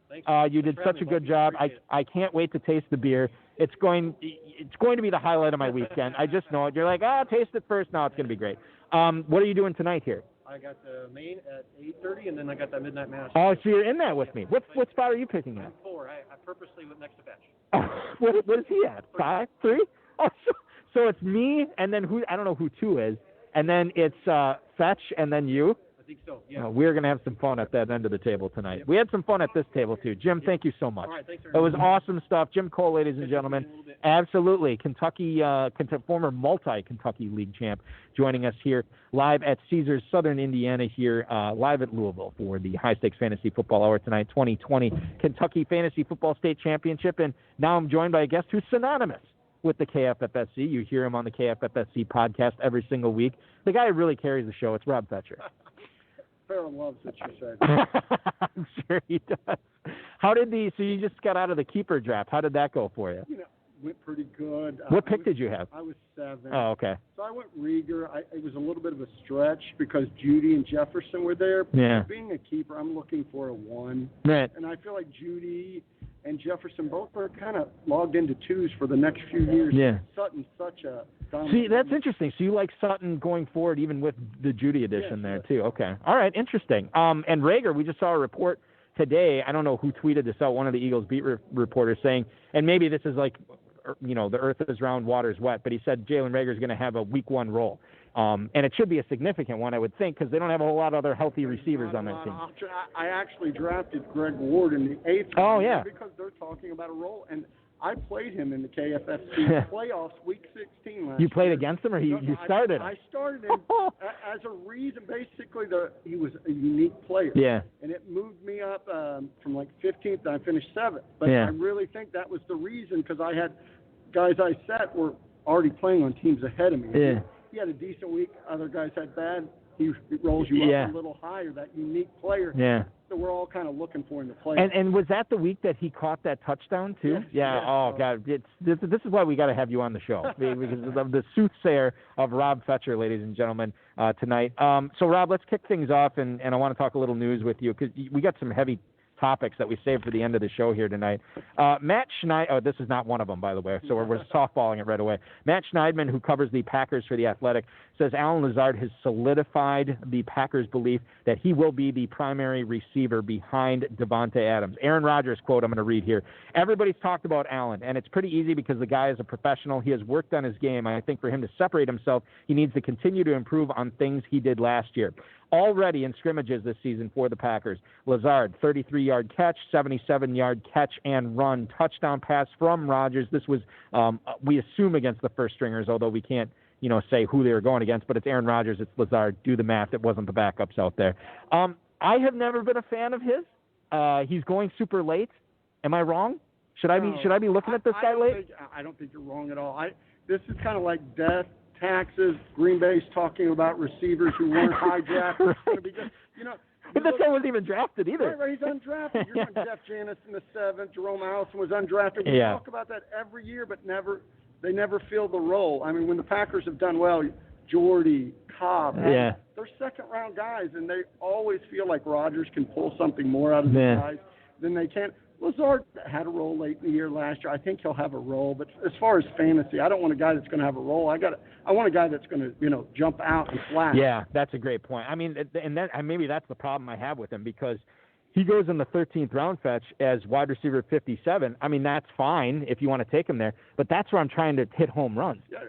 You did such a good job. I can't wait to taste the beer. It's going to be the highlight of my weekend. I just know it. You're like, taste it first. No, it's going to be great. What are you doing tonight here? I got the main at 8:30, and then I got that midnight mass. Oh, so you're in that with me. What spot are you picking at? I'm 4. I purposely went next to Fetch. What is he at? 5? 3? Oh, so it's me, and then who? I don't know who 2 is, and then it's Fetch, and then you. I think so. Yeah. We're gonna have some fun at that end of the table tonight. Yep. We had some fun at this table too. Jim, thank you so much. All right, thanks, it was awesome stuff. Jim Cole, ladies and gentlemen. Absolutely, Kentucky, former multi-Kentucky League champ, joining us here live at Caesars Southern Indiana here, live at Louisville for the High Stakes Fantasy Football Hour tonight, 2020 Kentucky Fantasy Football State Championship, and now I'm joined by a guest who's synonymous with the KFFSC. You hear him on the KFFSC podcast every single week. The guy who really carries the show. It's Rob Fetcher. Farrell loves it, you said. I'm sure he does. So you just got out of the keeper draft. How did that go for you? You know, went pretty good. What pick did you have? I was 7. Oh, okay. So I went Rieger. It was a little bit of a stretch because Judy and Jefferson were there. Yeah. Being a keeper, I'm looking for a 1. Right. And I feel like Judy and Jefferson both are kind of logged into 2s for the next few years. Yeah. Sutton's such a dominant. See, that's interesting. So you like Sutton going forward even with the Judy edition there, too. Okay. All right, interesting. And Rager, we just saw a report today. I don't know who tweeted this out, one of the Eagles beat reporters saying, and maybe this is like, you know, the earth is round, water is wet, but he said Jalen Rager is going to have a week 1 role. And it should be a significant one, I would think, because they don't have a whole lot of other healthy receivers on that team. I actually drafted Greg Ward in the 8th round because they're talking about a role, and I played him in the KFFC playoffs week 16 last year. You played against him, or you started him? I started him as a reason. Basically, he was a unique player. Yeah. And it moved me up from like 15th, and I finished 7th. But I really think that was the reason, because I had guys I set were already playing on teams ahead of me. Yeah. He had a decent week. Other guys had bad. He rolls you up a little higher, that unique player. Yeah. So we're all kind of looking for him to play. And was that the week that he caught that touchdown, too? Yeah. Oh, God. This is why we got to have you on the show, because of the soothsayer of Rob Fetcher, ladies and gentlemen, tonight. So, Rob, let's kick things off, and I want to talk a little news with you, because we got some heavy topics that we saved for the end of the show here tonight. Matt Schneidman, this is not one of them, by the way, so we're softballing it right away. Matt Schneidman, who covers the Packers for The Athletic, says Alan Lazard has solidified the Packers' belief that he will be the primary receiver behind Devontae Adams. Aaron Rodgers quote I'm going to read here. Everybody's talked about Allen, and it's pretty easy because the guy is a professional. He has worked on his game, and I think for him to separate himself, he needs to continue to improve on things he did last year. Already in scrimmages this season for the Packers, Lazard, 33-yard catch, 77-yard catch and run, touchdown pass from Rodgers. This was, we assume, against the first stringers, although we can't, say who they were going against, but it's Aaron Rodgers, it's Lazard. Do the math. It wasn't the backups out there. I have never been a fan of his. He's going super late. Am I wrong? Should I be looking at this guy late? I don't think you're wrong at all. This is kind of like death. Taxes, Green Bay's talking about receivers who weren't high drafted. Right. It's going to be just, But this guy wasn't even drafted either. Right, he's undrafted. You're going Jeff Janis in the 7th. Jerome Allison was undrafted. We talk about that every year, but they never fill the role. I mean, when the Packers have done well, Jordy, Cobb, they're second-round guys, and they always feel like Rodgers can pull something more out of the guys than they can. Lazard had a role late in the year last year. I think he'll have a role. But as far as fantasy, I don't want a guy that's going to have a role. I want a guy that's going to, jump out and flash. Yeah, that's a great point. I mean, maybe that's the problem I have with him, because he goes in the 13th round, Fetch, as wide receiver 57. I mean, that's fine if you want to take him there, but that's where I'm trying to hit home runs. Yeah,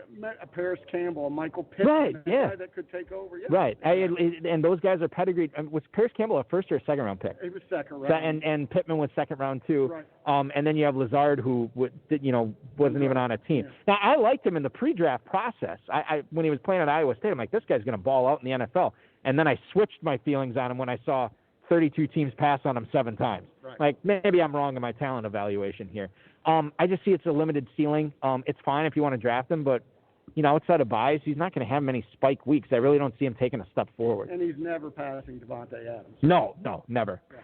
Paris Campbell, Michael Pittman, a guy that could take over. Yeah. Right, and those guys are pedigreed. Was Paris Campbell a first or a second round pick? He was second round. And Pittman was second round too. Right. And then you have Lazard, who wasn't even on a team. Yeah. Now, I liked him in the pre-draft process. I when he was playing at Iowa State, I'm like, this guy's going to ball out in the NFL. And then I switched my feelings on him when I saw 32 teams pass on him 7 times. Right. Like, maybe I'm wrong in my talent evaluation here. I just see it's a limited ceiling. It's fine if you want to draft him, but outside of buys, he's not going to have many spike weeks. I really don't see him taking a step forward. And he's never passing Devontae Adams. No, never. Yeah.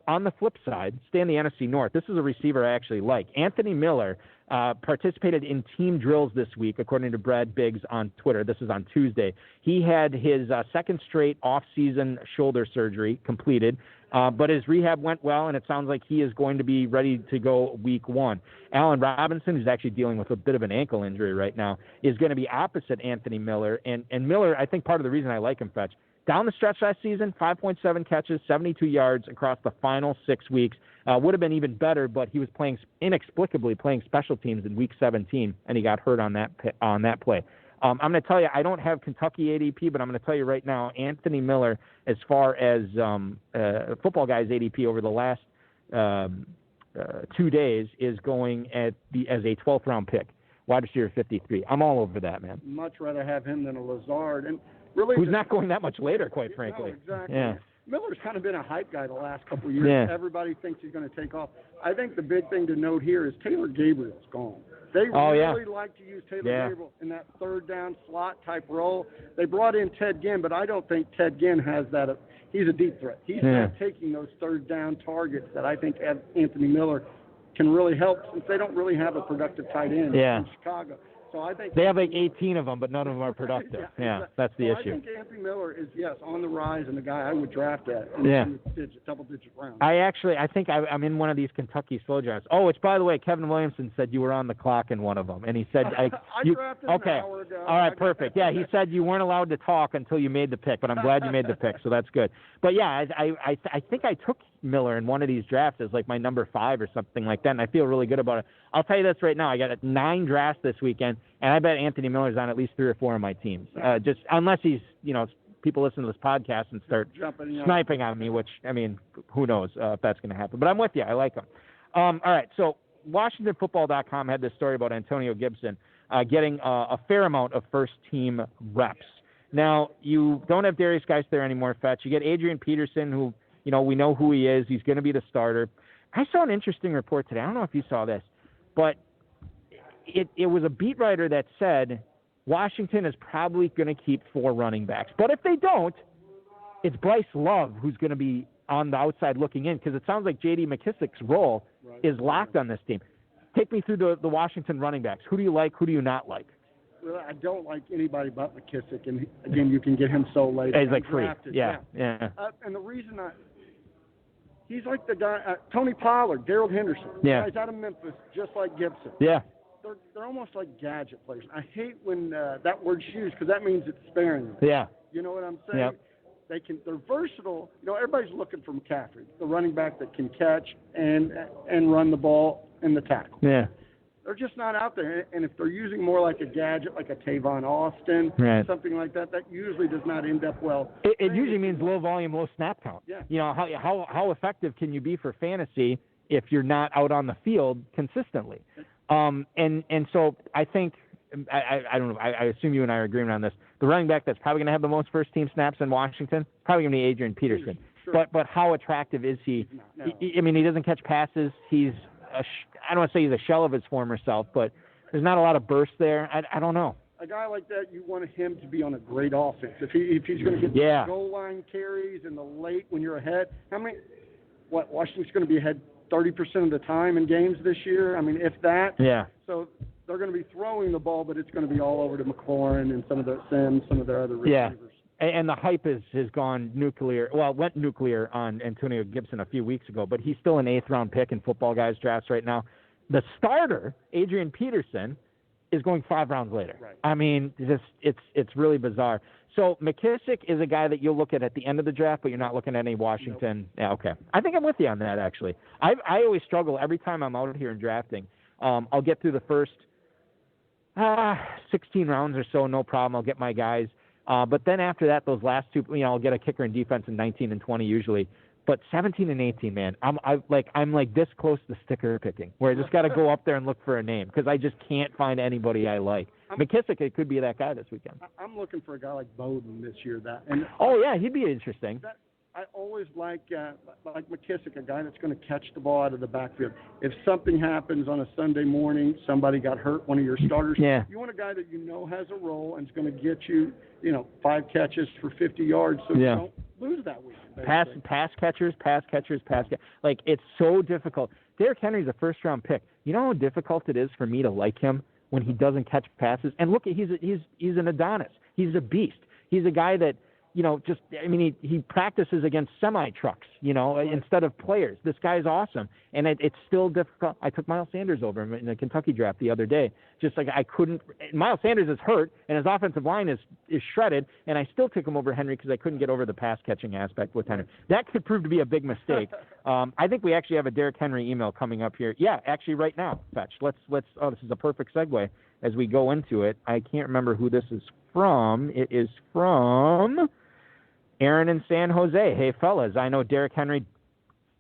On the flip side, stay in the NFC North. This is a receiver I actually like. Anthony Miller participated in team drills this week, according to Brad Biggs on Twitter. This is on Tuesday. He had his second straight off-season shoulder surgery completed, but his rehab went well, and it sounds like he is going to be ready to go week 1. Allen Robinson, who's actually dealing with a bit of an ankle injury right now, is going to be opposite Anthony Miller. And Miller, I think part of the reason I like him, Fetch, down the stretch last season, 5.7 catches, 72 yards across the final 6 weeks. Would have been even better, but he was inexplicably playing special teams in week 17, and he got hurt on that play. I'm going to tell you, I don't have Kentucky ADP, but I'm going to tell you right now, Anthony Miller, as far as Football Guys ADP over the last 2 days, is going as a 12th round pick, wide receiver 53. I'm all over that, man. Much rather have him than a Lazard, and really, who's not going that much later, quite frankly. No, exactly. Yeah. Miller's kind of been a hype guy the last couple of years. Yeah. Everybody thinks he's going to take off. I think the big thing to note here is Taylor Gabriel's gone. They really like to use Taylor Gabriel in that third down slot type role. They brought in Ted Ginn, but I don't think Ted Ginn has that. He's a deep threat. He's not taking those third down targets that I think Anthony Miller can really help, since they don't really have a productive tight end in Chicago. So I think they have like 18 of them, but none of them are productive. That's the issue. I think Anthony Miller is, on the rise, and the guy I would draft at double-digit rounds. I think I'm in one of these Kentucky slow drafts. Oh, which, by the way, Kevin Williamson said you were on the clock in one of them, and he said I drafted an hour ago. All right, perfect. Yeah, he said you weren't allowed to talk until you made the pick, but I'm glad you made the pick, so that's good. But yeah, I think I took Miller in one of these drafts as like my number 5 or something like that, and I feel really good about it. I'll tell you this right now. I got 9 drafts this weekend, and I bet Anthony Miller's on at least 3 or 4 of my teams. Just unless he's, people listen to this podcast and start sniping on me, which, I mean, who knows if that's going to happen. But I'm with you. I like him. All right, so WashingtonFootball.com had this story about Antonio Gibson getting a fair amount of first-team reps. Now, you don't have Darius Geis there anymore, Fetch. You get Adrian Peterson, who, we know who he is. He's going to be the starter. I saw an interesting report today. I don't know if you saw this, but it was a beat writer that said Washington is probably going to keep 4 running backs. But if they don't, it's Bryce Love who's going to be on the outside looking in, because it sounds like J.D. McKissic's role is locked on this team. Take me through the Washington running backs. Who do you like? Who do you not like? Well, I don't like anybody but McKissic, and again, you can get him so late. He's like free. Yeah. And the reason he's like the guy, Tony Pollard, Darrell Henderson. Yeah. Guys out of Memphis, just like Gibson. Yeah. They're almost like gadget players. I hate when that word's used, because that means it's sparing them. Yeah. You know what I'm saying? Yep. They're versatile. Everybody's looking for McCaffrey, the running back that can catch and run the ball in the tackle. Yeah. They're just not out there. And if they're using more like a gadget, like a Tavon Austin, something like that, that usually does not end up well. It usually means low volume, low snap count. Yeah. How effective can you be for fantasy if you're not out on the field consistently? And so I think, I don't know, I assume you and I are agreeing on this. The running back that's probably going to have the most first-team snaps in Washington, probably going to be Adrian Peterson. Sure. But how attractive is he? No. I mean, he doesn't catch passes. He's I don't want to say he's a shell of his former self, but there's not a lot of burst there. I don't know. A guy like that, you want him to be on a great offense. If he's going to get goal line carries in the late when you're ahead, Washington's going to be ahead 30% of the time in games this year. I mean, if that. Yeah. So they're going to be throwing the ball, but it's going to be all over to Mclaren and some of their Sims, some of their other receivers. Yeah. And the hype has gone nuclear. Well, it went nuclear on Antonio Gibson a few weeks ago, but he's still an 8th-round pick in Football Guys drafts right now. The starter, Adrian Peterson, is going 5 rounds later. Right. I mean, it's really bizarre. So McKissic is a guy that you'll look at the end of the draft, but you're not looking at any Washington. Nope. Yeah, okay. I think I'm with you on that, actually. I always struggle every time I'm out here and drafting. I'll get through the first 16 rounds or so, no problem. I'll get my guys. But then after that, those last 2, I'll get a kicker and defense in 19 and 20 usually. But 17 and 18, man, I'm like this close to sticker picking, where I just got to go up there and look for a name, because I just can't find anybody I like. McKissic, it could be that guy this weekend. I'm looking for a guy like Bowden this year. Oh yeah, he'd be interesting. I always like McKissick, a guy that's going to catch the ball out of the backfield. If something happens on a Sunday morning, somebody got hurt, one of your starters, you want a guy that you know has a role and is going to get you, 5 catches for 50 yards so you don't lose that week. Pass catchers. Like, it's so difficult. Derrick Henry's a first-round pick. You know how difficult it is for me to like him when he doesn't catch passes? And look, he's an Adonis. He's a beast. He's a guy that, he practices against semi-trucks, instead of players. This guy's awesome. And it's still difficult. I took Miles Sanders over him in the Kentucky draft the other day. Just like I couldn't – Miles Sanders is hurt, and his offensive line is shredded, and I still took him over Henry because I couldn't get over the pass-catching aspect with Henry. That could prove to be a big mistake. I think we actually have a Derrick Henry email coming up here. Yeah, actually right now, Fetch. Let's this is a perfect segue as we go into it. I can't remember who this is from. It is from – Aaron in San Jose. Hey, fellas, I know Derrick Henry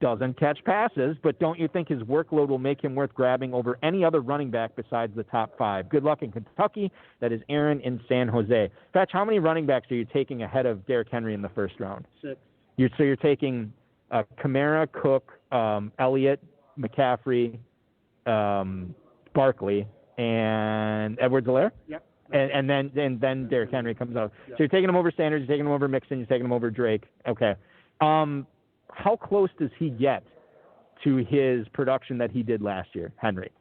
doesn't catch passes, but don't you think his workload will make him worth grabbing over any other running back besides the top 5? Good luck in Kentucky. That is Aaron in San Jose. Fetch, how many running backs are you taking ahead of Derrick Henry in the first round? 6. You're taking Kamara, Cook, Elliott, McCaffrey, Barkley, and Edwards-Helaire? Yep. And then Derrick Henry comes out. So you're taking him over Sanders, you're taking him over Mixon, you're taking him over Drake. Okay. How close does he get to his production that he did last year, Henry?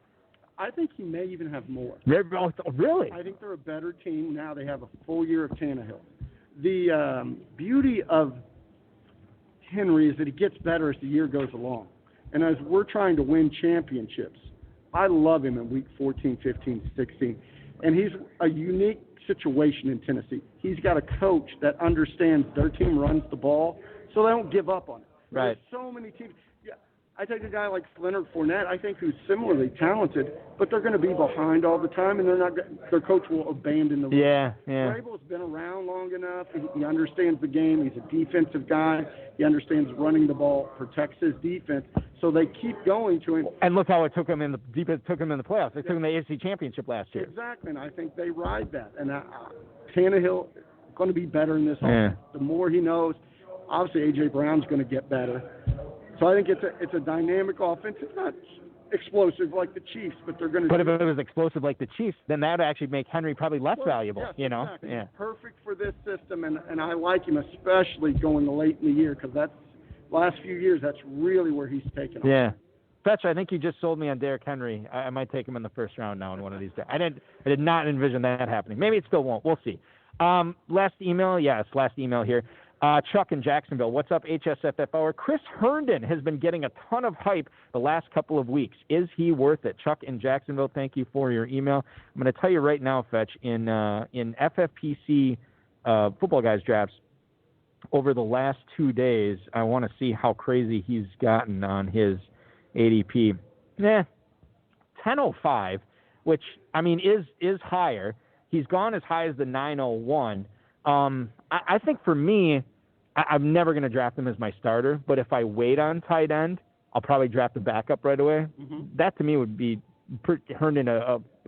I think he may even have more. Really? I think they're a better team now. They have a full year of Tannehill. The beauty of Henry is that he gets better as the year goes along. And as we're trying to win championships, I love him in week 14, 15, 16. And he's a unique situation in Tennessee. He's got a coach that understands their team runs the ball, so they don't give up on it. Right. There's so many teams. Yeah, I take a guy like Leonard Fournette, I think, who's similarly talented, but they're going to be behind all the time, and their coach will abandon the run. Yeah. Vrabel's been around long enough. He understands the game. He's a defensive guy. He understands running the ball, protects his defense. So they keep going to him. And look how it took him in the playoffs. It took him the AFC Championship last year. Exactly, and I think they ride that. And Tannehill going to be better in this offense. The more he knows, obviously A.J. Brown's going to get better. So I think it's a dynamic offense. It's not explosive like the Chiefs, but they're going to. But if it was explosive like the Chiefs, then that would actually make Henry probably less valuable. Yes, exactly. Yeah. Perfect for this system, and I like him especially going late in the year because that's last few years. That's really where he's taken off. Yeah. Fetch, I think you just sold me on Derrick Henry. I might take him in the first round now in one of these days. I did not envision that happening. Maybe it still won't. We'll see. Last email. Yes, last email here. Chuck in Jacksonville. What's up, HSFF Hour? Chris Herndon has been getting a ton of hype the last couple of weeks. Is he worth it? Chuck in Jacksonville, thank you for your email. I'm going to tell you right now, Fetch, in FFPC Football Guys drafts, over the last 2 days, I want to see how crazy he's gotten on his ADP. 1005, which, I mean, is higher. He's gone as high as the 901. I think for me, I'm never going to draft him as my starter, but if I wait on tight end, I'll probably draft the backup right away. Mm-hmm. That to me would be Herndon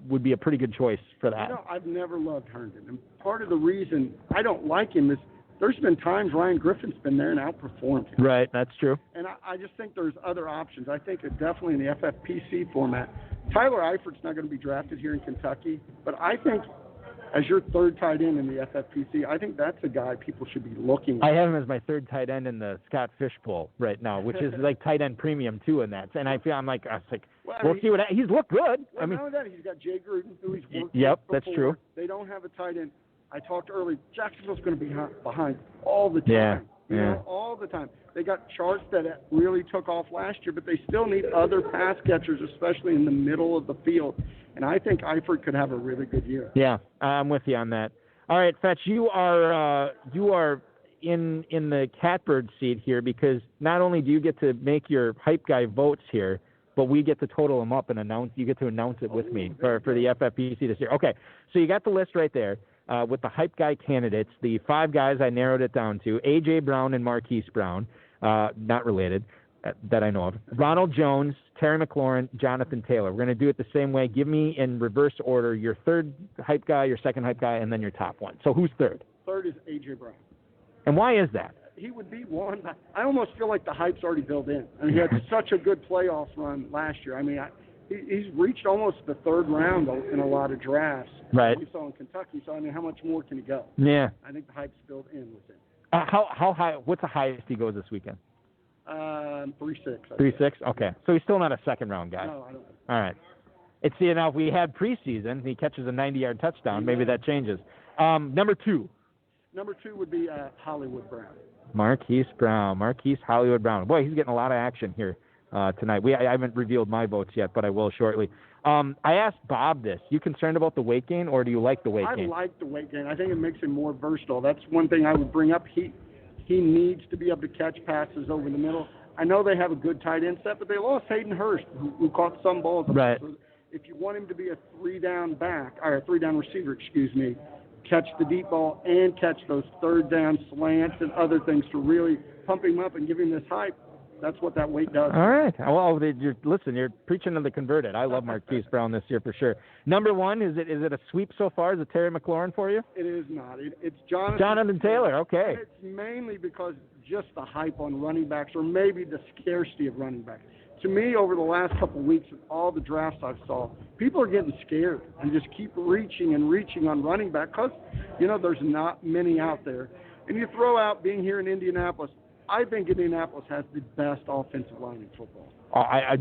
would be a pretty good choice for that. I've never loved Herndon, and part of the reason I don't like him is there's been times Ryan Griffin's been there and outperformed him. Right, that's true. And I just think there's other options. I think definitely in the FFPC format, Tyler Eifert's not going to be drafted here in Kentucky, but I think as your third tight end in the FFPC, I think that's a guy people should be looking at. I have him as my third tight end in the Scott Fish Bowl right now, which is like tight end premium too in that. And we'll see what he's looked good. Well, not only that, he's got Jay Gruden, who he's worked with before. That's true. They don't have a tight end. I talked earlier, Jacksonville's going to be behind all the time. Yeah. All the time. They got charts that really took off last year, but they still need other pass catchers, especially in the middle of the field. And I think Eifert could have a really good year. Yeah, I'm with you on that. All right, Fetch, you are in the catbird seat here because not only do you get to make your hype guy votes here, but we get to total them up and announce. You get to announce it with me for the FFPC this year. Okay, so you got the list right there. With the hype guy candidates, the 5 guys I narrowed it down to: A.J. Brown and Marquis Brown, not related, that I know of. Ronald Jones, Terry McLaurin, Jonathan Taylor. We're going to do it the same way. Give me in reverse order your third hype guy, your second hype guy, and then your top one. So who's third? Third is A.J. Brown. And why is that? he would be one. I almost feel like the hype's already built in. I mean, he had such a good playoff run last year. I mean, he's reached almost the third round in a lot of drafts. Right. We saw in Kentucky. So, I mean, how much more can he go? Yeah. I think the hype's built in with him. How high? What's the highest he goes this weekend? 3.6. 3.6. Okay. So he's still not a second-round guy. No, I don't. All right. It's, you know, if we had preseason and he catches a 90-yard touchdown, maybe that changes. Number 2. Number 2 would be Hollywood Brown. Marquis Hollywood Brown. Boy, he's getting a lot of action here tonight. I haven't revealed my votes yet, but I will shortly. I asked Bob this. You concerned about the weight gain, or do you like the weight gain? I like the weight gain. I think it makes him more versatile. That's one thing I would bring up. He needs to be able to catch passes over the middle. I know they have a good tight end set, but they lost Hayden Hurst, who caught some balls. Right. So if you want him to be a 3-down receiver, catch the deep ball and catch those third down slants and other things to really pump him up and give him this hype. That's what that weight does. All right. Well, you're preaching to the converted. I love Marquis Brown this year for sure. Number 1, is it a sweep so far? Is it Terry McLaurin for you? It is not. It's Jonathan Taylor. Okay. And it's mainly because just the hype on running backs, or maybe the scarcity of running backs. To me, over the last couple of weeks, with all the drafts I've saw, people are getting scared and just keep reaching on running back because, there's not many out there. And you throw out being here in Indianapolis, I think Indianapolis has the best offensive line in football.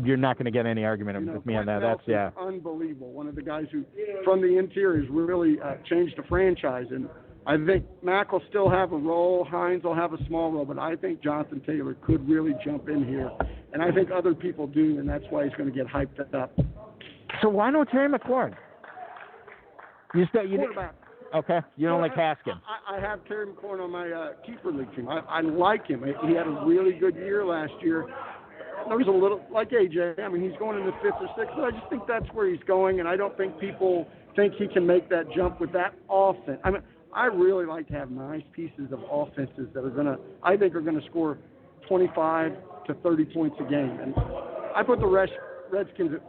You're not going to get any argument with me on that. That's unbelievable. One of the guys who, from the interior, has really changed the franchise. And I think Mack will still have a role. Hines will have a small role. But I think Jonathan Taylor could really jump in here. And I think other people do, and that's why he's going to get hyped up. So why no Terry McLaurin? Quarterback. Okay. You don't like Haskins. I have Terry McLaurin on my keeper league team. I like him. He had a really good year last year. There was a little, like AJ, I mean, he's going in the 5th or 6th, but I just think that's where he's going, and I don't think people think he can make that jump with that offense. I mean, I really like to have nice pieces of offenses that I think are going to score 25 to 30 points a game. And I put the Redskins at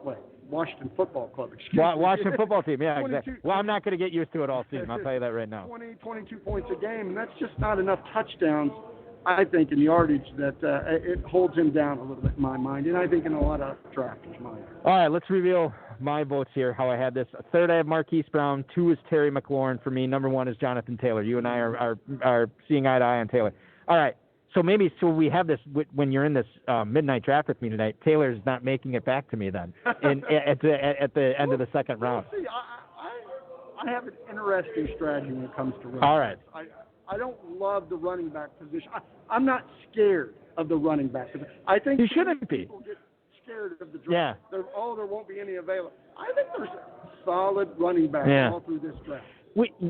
Washington Football Club. Washington football team, yeah, exactly. Well, I'm not going to get used to it all season. I'll tell you that right now. 22 points a game, and that's just not enough touchdowns, I think, in yardage that it holds him down a little bit in my mind, and I think in a lot of drafters' mind. All right, let's reveal my votes here, how I had this. 3rd, I have Marquis Brown. 2 is Terry McLaurin for me. Number 1 is Jonathan Taylor. You and I are seeing eye to eye on Taylor. All right. So we have this when you're in this midnight draft with me tonight. Taylor's not making it back to me then at the end of the second round. See, I have an interesting strategy when it comes to running. All right. I don't love the running back position. I'm not scared of the running back position. I think you shouldn't be. People get scared of the draft. Yeah. There won't be any available. I think there's solid running backs all through this draft.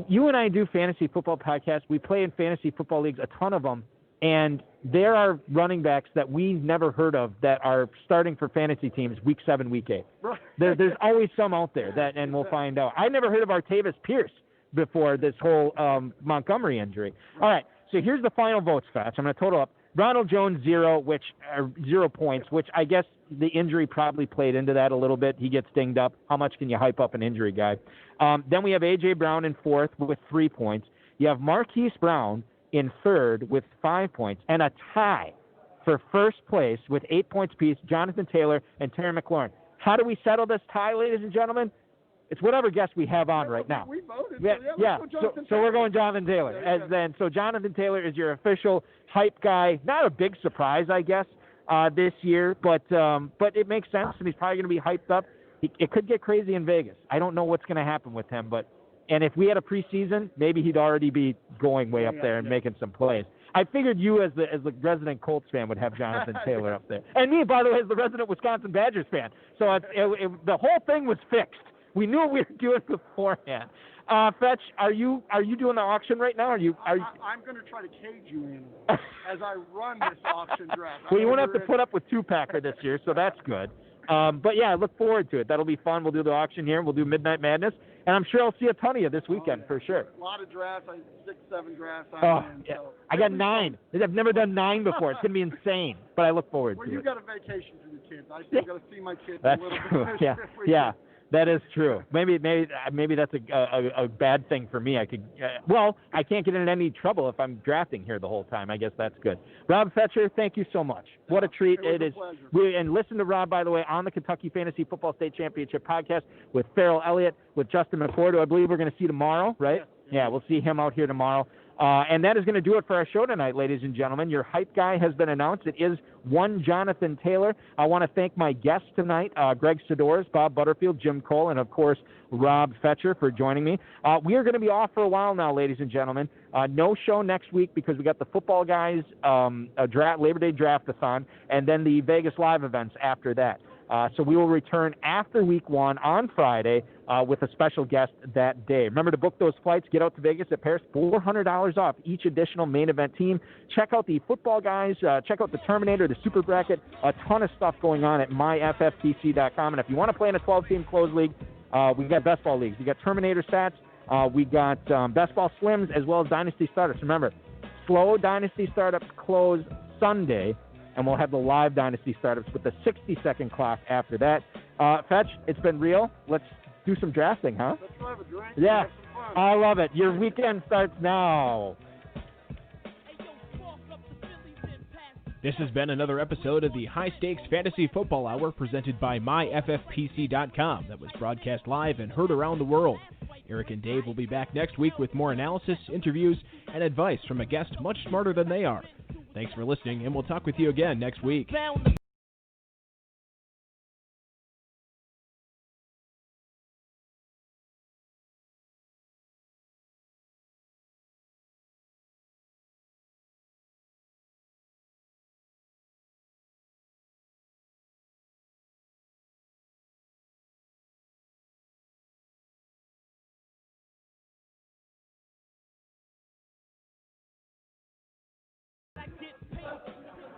You and I do fantasy football podcasts. We play in fantasy football leagues, a ton of them. And there are running backs that we've never heard of that are starting for fantasy teams week 7, week 8. Right. There's always some out there and we'll find out. I never heard of Artavis Pierce before this whole Montgomery injury. All right, so here's the final votes, Fats. I'm going to total up. Ronald Jones, 0, 0 points, which I guess the injury probably played into that a little bit. He gets dinged up. How much can you hype up an injury guy? Then we have A.J. Brown in 4th with 3 points. You have Marquis Brown in 3rd with 5 points, and a tie for 1st place with 8 points apiece, Jonathan Taylor and Terry McLaurin. How do we settle this tie, ladies and gentlemen? It's whatever guest we have on right now. We voted. So we're going Jonathan Taylor. So Jonathan Taylor is your official hype guy. Not a big surprise, I guess, this year, but it makes sense, and he's probably going to be hyped up. It could get crazy in Vegas. I don't know what's going to happen with him, and if we had a preseason, maybe he'd already be going way up there and making some plays. I figured you, as the resident Colts fan, would have Jonathan Taylor up there. And me, by the way, as the resident Wisconsin Badgers fan. So the whole thing was fixed. We knew what we were doing beforehand. Fetch, are you doing the auction right now? I'm going to try to cage you in as I run this auction draft. Well, you won't have to put up with 2-packer this year, so that's good. But yeah, I look forward to it. That'll be fun. We'll do the auction here. We'll do Midnight Madness. And I'm sure I'll see a ton of you this weekend for sure. A lot of drafts. 6, 7 drafts. So. I got 9. I've never done 9 before. It's going to be insane. But I look forward to it. Well, you got a vacation for the kids. I still got to see my kids That's a little true. bit. Yeah. That is true. Maybe that's a bad thing for me. I can't get in any trouble if I'm drafting here the whole time. I guess that's good. Rob Fetcher, thank you so much. What a treat it is. And listen to Rob, by the way, on the Kentucky Fantasy Football State Championship podcast with Farrell Elliott, with Justin McCord, who I believe we're going to see tomorrow, right? Yeah, we'll see him out here tomorrow. And that is going to do it for our show tonight, ladies and gentlemen. Your hype guy has been announced. It is one Jonathan Taylor. I want to thank my guests tonight, Greg Sidores, Bob Butterfield, Jim Cole, and, of course, Rob Fetcher for joining me. We are going to be off for a while now, ladies and gentlemen. No show next week because we got the football guys, Labor Day draft-a-thon, and then the Vegas Live events after that. So we will return after week 1 on Friday with a special guest that day. Remember to book those flights. Get out to Vegas at Paris. $400 off each additional main event team. Check out the football guys. Check out the Terminator, the Super Bracket. A ton of stuff going on at myffpc.com. And if you want to play in a 12-team closed league, we got best ball leagues. We got Terminator stats. We got best ball swims as well as dynasty startups. Remember, slow dynasty startups close Sunday. And we'll have the live dynasty startups with the 60-second clock after that. Fetch, it's been real. Let's do some drafting, huh? Let's have a drink. Yeah, I love it. Your weekend starts now. This has been another episode of the High Stakes Fantasy Football Hour presented by myffpc.com that was broadcast live and heard around the world. Eric and Dave will be back next week with more analysis, interviews, and advice from a guest much smarter than they are. Thanks for listening, and we'll talk with you again next week.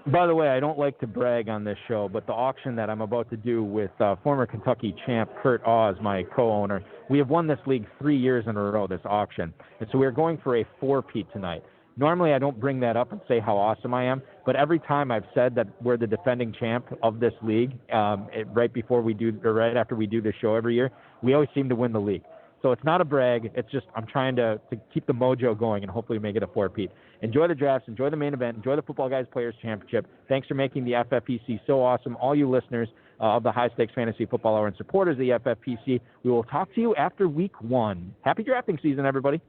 By the way, I don't like to brag on this show, but the auction that I'm about to do with former Kentucky champ Kurt Oz, my co-owner, we have won this league 3 years in a row, this auction. And so we're going for a 4-peat tonight. Normally I don't bring that up and say how awesome I am, but every time I've said that we're the defending champ of this league, right after we do this show every year, we always seem to win the league. So it's not a brag. It's just I'm trying to keep the mojo going and hopefully make it a 4-peat. Enjoy the drafts. Enjoy the main event. Enjoy the Football Guys Players Championship. Thanks for making the FFPC so awesome. All you listeners of the High Stakes Fantasy Football Hour and supporters of the FFPC, we will talk to you after week 1. Happy drafting season, everybody.